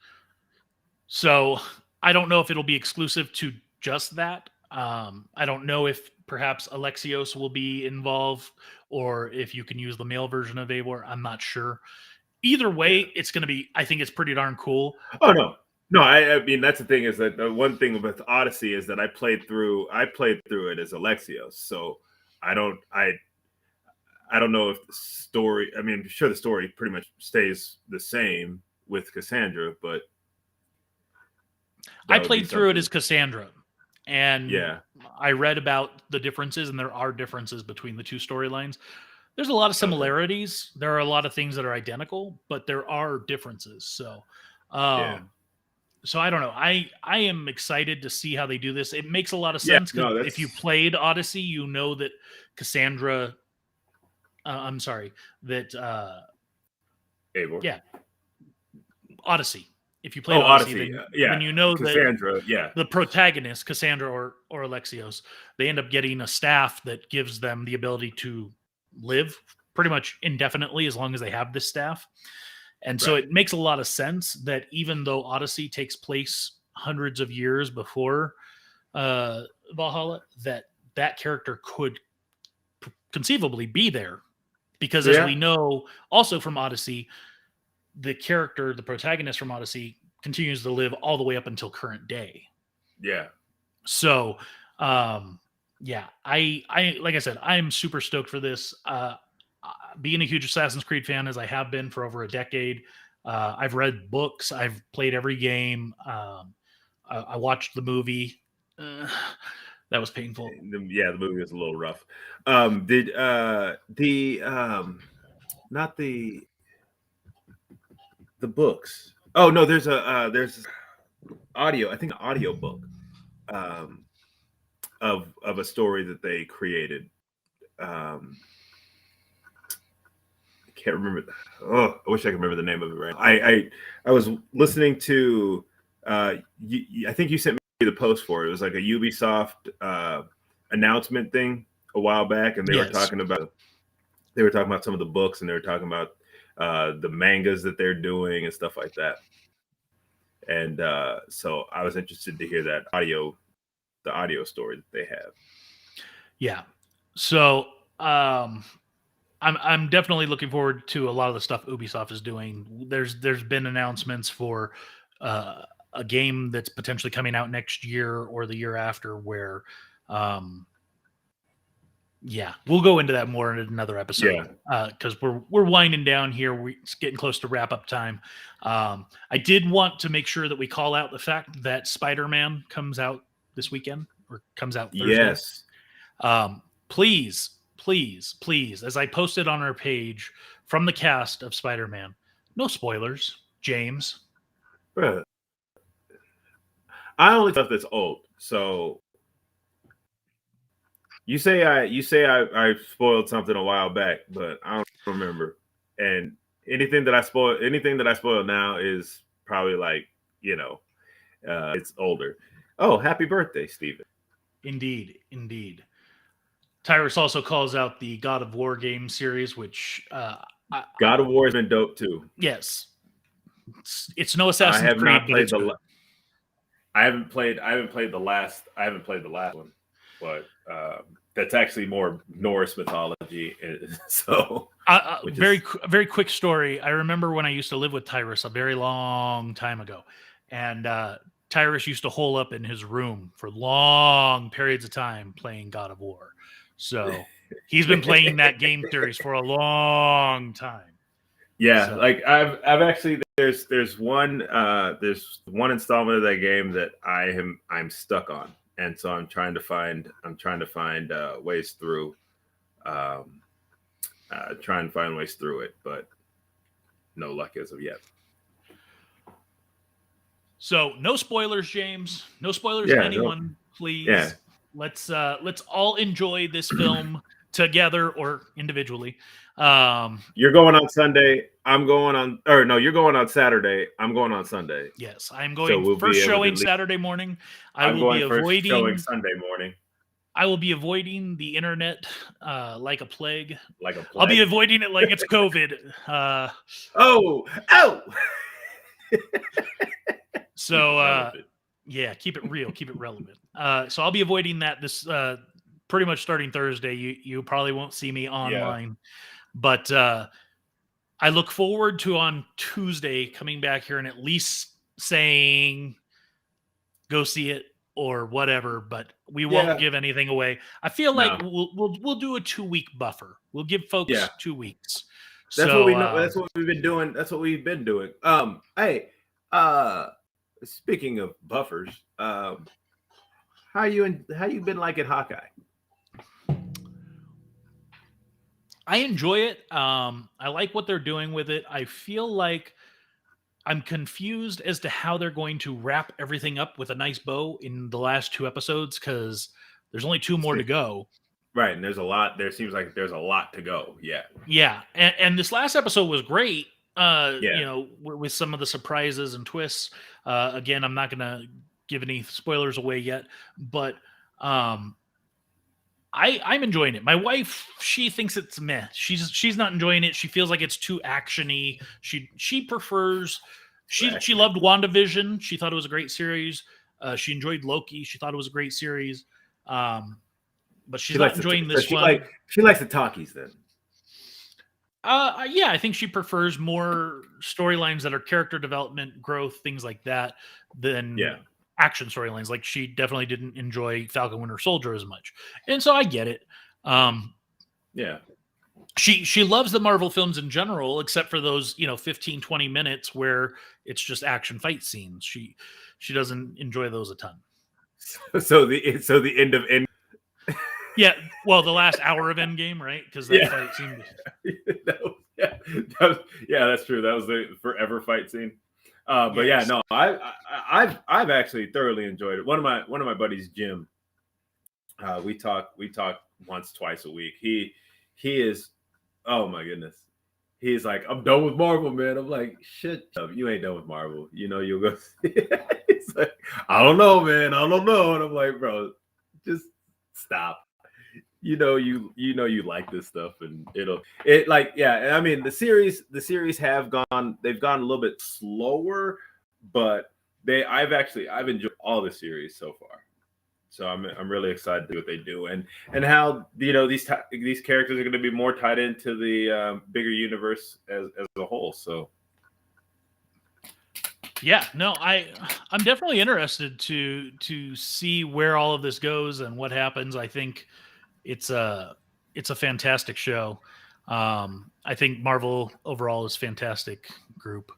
So I don't know if it'll be exclusive to just that. I don't know if perhaps Alexios will be involved or if you can use the male version of Eivor. I'm not sure. Either way, Yeah. it's going to be, I think it's pretty darn cool. Oh no. No, I mean that's the thing is that the one thing with Odyssey is that I played through it as Alexios. So I don't know if the story, I mean, sure the story pretty much stays the same with Cassandra, but I that would be played through it something. as Cassandra and Yeah. I read about the differences, and there are differences between the two storylines. There's a lot of Okay. similarities. There are a lot of things that are identical, but there are differences. Yeah. Um, so I don't know. I am excited to see how they do this. It makes a lot of Yeah. sense because No, if you that's played Odyssey, you know that Cassandra. I'm sorry, that Abel. yeah, Odyssey. If you played Oh, Odyssey, Odyssey. then Yeah. you know that Cassandra. Yeah. the protagonist, Cassandra or Alexios, they end up getting a staff that gives them the ability to live pretty much indefinitely as long as they have this staff. And so Right. it makes a lot of sense that even though Odyssey takes place hundreds of years before Valhalla, that character could conceivably be there because, as we Yeah. know, also from Odyssey, the character, the protagonist from Odyssey, continues to live all the way up until current day. Yeah. So, yeah, I like I said, I'm super stoked for this. Being a huge Assassin's Creed fan as I have been for over a decade, I've read books, I've played every game. I watched the movie. Uh, that was painful. Yeah, the movie was a little rough. Did the not the books? Oh no, there's audio. I think an audio book um, of a story that they created. Um, I can't remember. Oh, I wish I could remember the name of it. Right. I was listening to. I think you sent me the post for it. It was like a Ubisoft announcement thing a while back, and Yes. they were talking about some of the books, and they were talking about the mangas that they're doing and stuff like that. And so I was interested to hear the audio story that they have. Yeah. So I'm definitely looking forward to a lot of the stuff Ubisoft is doing. There's been announcements for a game that's potentially coming out next year or the year after where yeah, we'll go into that more in another episode because we're winding down here. It's getting close to wrap up time. I did want to make sure that we call out the fact that Spider-Man comes out this weekend or comes out Thursday. Yes. Please, please, please, as I posted on our page from the cast of Spider-Man, no spoilers, James. Bruh. I only stuff that's old. So you say I spoiled something a while back, but I don't remember. And anything that I spoiled now is probably like, it's older. Oh, happy birthday, Steven. Indeed, indeed. Tyrus also calls out the God of War game series, which God of War has been dope too. Yes, it's no Assassin's Creed, but it's good. I haven't played the last one, but that's actually more Norse mythology. So very quick story. I remember when I used to live with Tyrus a very long time ago, and Tyrus used to hole up in his room for long periods of time playing God of War. So he's been playing that game series for a long time. Yeah, so. Like I've actually there's one installment of that game that I'm stuck on, and so I'm trying to find ways through, it, but no luck as of yet. So no spoilers, James. No spoilers to anyone, please. Yeah. Let's all enjoy this film together or individually. You're going on Sunday. You're going on Saturday. I'm going on Sunday. Yes, I'm going first showing Saturday morning. I will be avoiding showing Sunday morning. I will be avoiding the internet like a plague. I'll be avoiding it like it's COVID. So yeah, keep it real, keep it relevant. So I'll be avoiding that this pretty much starting Thursday. You probably won't see me online, but I look forward to on Tuesday coming back here and at least saying go see it or whatever, but we won't give anything away. I feel like we'll do a 2-week buffer. We'll give folks 2 weeks. That's what we know. That's what we've been doing. That's what we've been doing. Hey, speaking of buffers, how you been liking Hawkeye? I enjoy it. I like what they're doing with it. I feel like I'm confused as to how they're going to wrap everything up with a nice bow in the last 2 episodes because there's only 2 more to go. Right, and there's a lot. There seems like there's a lot to go. Yeah, and this last episode was great. With some of the surprises and twists. Again, I'm not going to give any spoilers away yet, but I'm enjoying it. My wife, she thinks it's meh. She's not enjoying it. She feels like it's too actiony. She prefers. She loved WandaVision. She thought it was a great series. She enjoyed Loki. She thought it was a great series. But she's not enjoying this one. She likes the talkies then. Yeah, I think she prefers more storylines that are character development, growth, things like that than action storylines. Like she definitely didn't enjoy Falcon Winter Soldier as much. And so I get it. She loves the Marvel films in general, except for those, 15, 20 minutes where it's just action fight scenes. She doesn't enjoy those a ton. So the end of End. Yeah, well, the last hour of Endgame, right? Because that fight seemed. That's true. That was the forever fight scene. But yes. I've actually thoroughly enjoyed it. One of my buddies, Jim. We talk once, twice a week. He is, oh my goodness. He's like, I'm done with Marvel, man. I'm like, shit, you ain't done with Marvel. You'll go. He's like, I don't know, man. I don't know. And I'm like, bro, just stop. You like this stuff, and I mean, the series they've gone a little bit slower, but I've enjoyed all the series so far. So I'm really excited to see what they do, and how these characters are going to be more tied into the bigger universe as a whole. So Yeah, no, I'm definitely interested to see where all of this goes and what happens. I think it's a fantastic show. I think Marvel overall is fantastic group.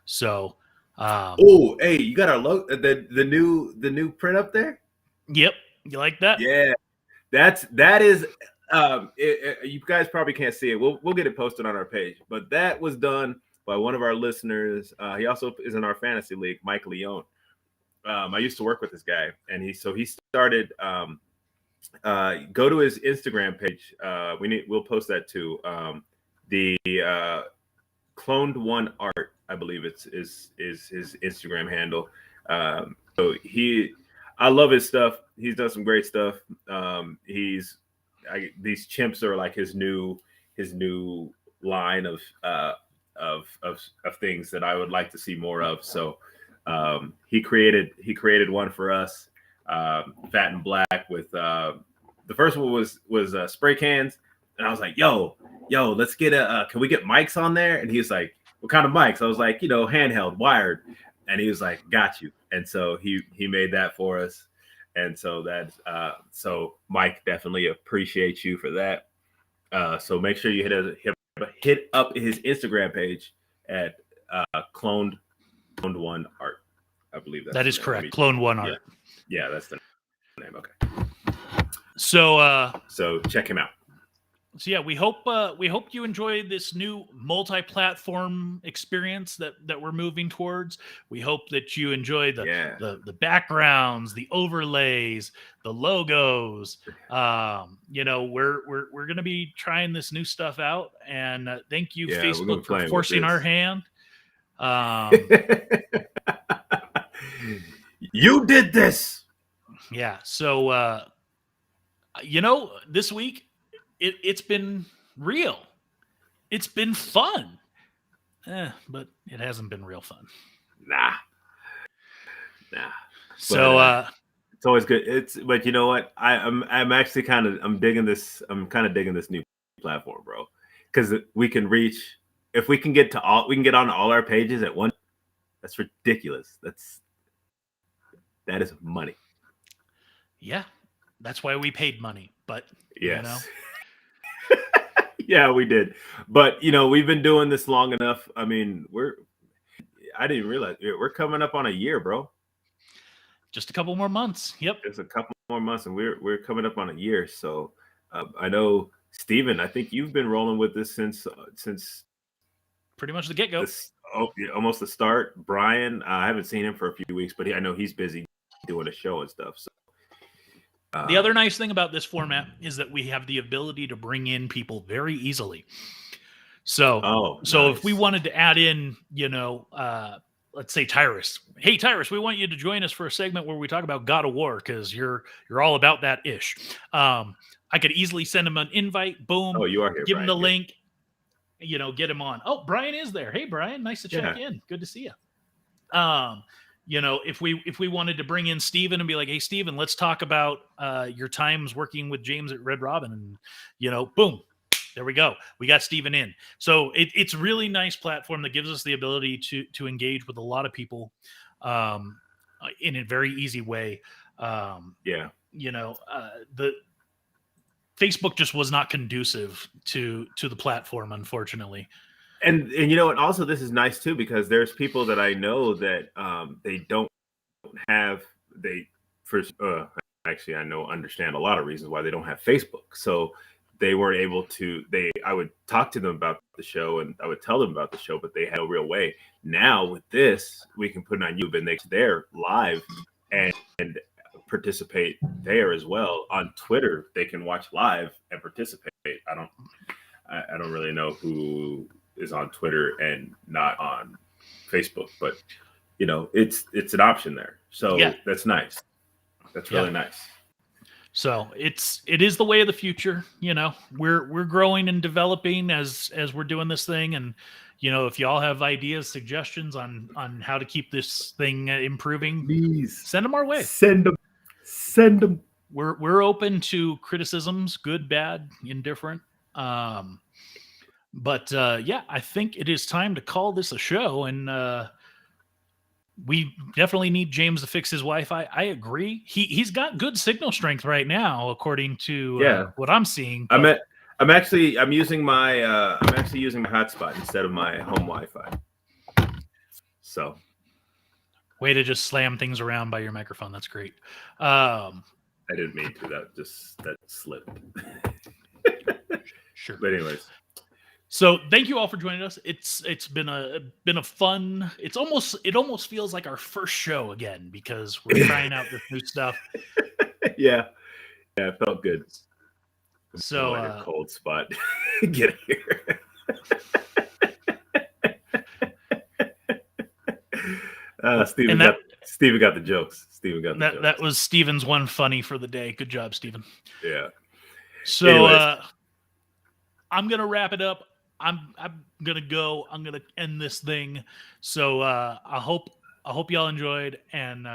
So, oh, hey, you got our the new print up there? yep, you like that? Yeah, that is. You guys probably can't see it. We'll get it posted on our page. But that was done by one of our listeners. He also is in our fantasy league, Mike Leone. I used to work with this guy, and he started. Go to his Instagram page. We'll post that too. The Cloned One Art, I believe is his Instagram handle. So I love his stuff. He's done some great stuff. These chimps are like his new line of things that I would like to see more of. So he created one for us, Fat and Black, with the first one was spray cans, and I was like, yo, let's get can we get mics on there? And he was like, what kind of mics? I was like, handheld, wired. And he was like, got you. And so he made that for us. And so that's so Mike, definitely appreciate you for that. So make sure you hit up his Instagram page at cloned one art. I believe that is correct. Clone One Art. Yeah, that's the name. Okay. So check him out. So yeah, we hope you enjoy this new multi-platform experience that we're moving towards. We hope that you enjoy the backgrounds, the overlays, the logos. We're going to be trying this new stuff out, and thank you, Facebook, for forcing our hand. You did this. Yeah. So this week, it's been real. It's been fun. But it hasn't been real fun. Nah. So it's always good. But you know what? I'm actually I'm digging this. I'm kind of digging this new platform, bro. Because we can reach, if we can get on all our pages at once. That's ridiculous. That is money. Yeah. That's why we paid money. But yes. Yeah, we did. But we've been doing this long enough. I mean, I didn't realize we're coming up on a year, bro. Just a couple more months. Yep. Just a couple more months, and we're coming up on a year. So I know, Steven, I think you've been rolling with this since pretty much the get-go. Almost the start. Brian, I haven't seen him for a few weeks, but I know he's busy doing a show and stuff. So the other nice thing about this format is that we have the ability to bring in people very easily. So, nice. If we wanted to add in, let's say Tyrus. Hey, Tyrus, we want you to join us for a segment where we talk about God of War because you're all about that ish. I could easily send him an invite. Boom. Oh, you are here. Give Brian, him the link. Get him on. Oh, Brian is there. Hey, Brian, nice to check in. Good to see you. If we wanted to bring in Steven and be like, hey, Steven, let's talk about your times working with James at Red Robin, and boom, there we go. We got Steven in. So it's a really nice platform that gives us the ability to engage with a lot of people in a very easy way. The Facebook just was not conducive to the platform, unfortunately. And also this is nice too, because there's people that I know that they don't have actually I understand a lot of reasons why they don't have Facebook. So they weren't able to. I would talk to them about the show and I would tell them about the show, but they had no real way. Now with this, we can put it on YouTube and they're live and participate there as well. On Twitter, they can watch live and participate. I don't really know who is on Twitter and not on Facebook, but it's an option there. So that's nice. That's really nice. So it is the way of the future. We're growing and developing as we're doing this thing, and if y'all have ideas, suggestions on how to keep this thing improving, Please send them our way. send them. We're open to criticisms, good, bad, indifferent. But I think it is time to call this a show, and we definitely need James to fix his Wi-Fi. I agree. He's got good signal strength right now, according to what I'm seeing. I'm using my hotspot instead of my home Wi-Fi. So, way to just slam things around by your microphone. That's great. I didn't mean to. That slipped. Sure. But anyways. So thank you all for joining us. It's been a fun. It almost feels like our first show again because we're trying out this new stuff. Yeah, it felt good. So a cold spot. Get here. Steven got the jokes. That was Steven's one funny for the day. Good job, Steven. Yeah. So I'm gonna wrap it up. I'm gonna go. I'm gonna end this thing. So I hope y'all enjoyed, and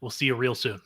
we'll see you real soon.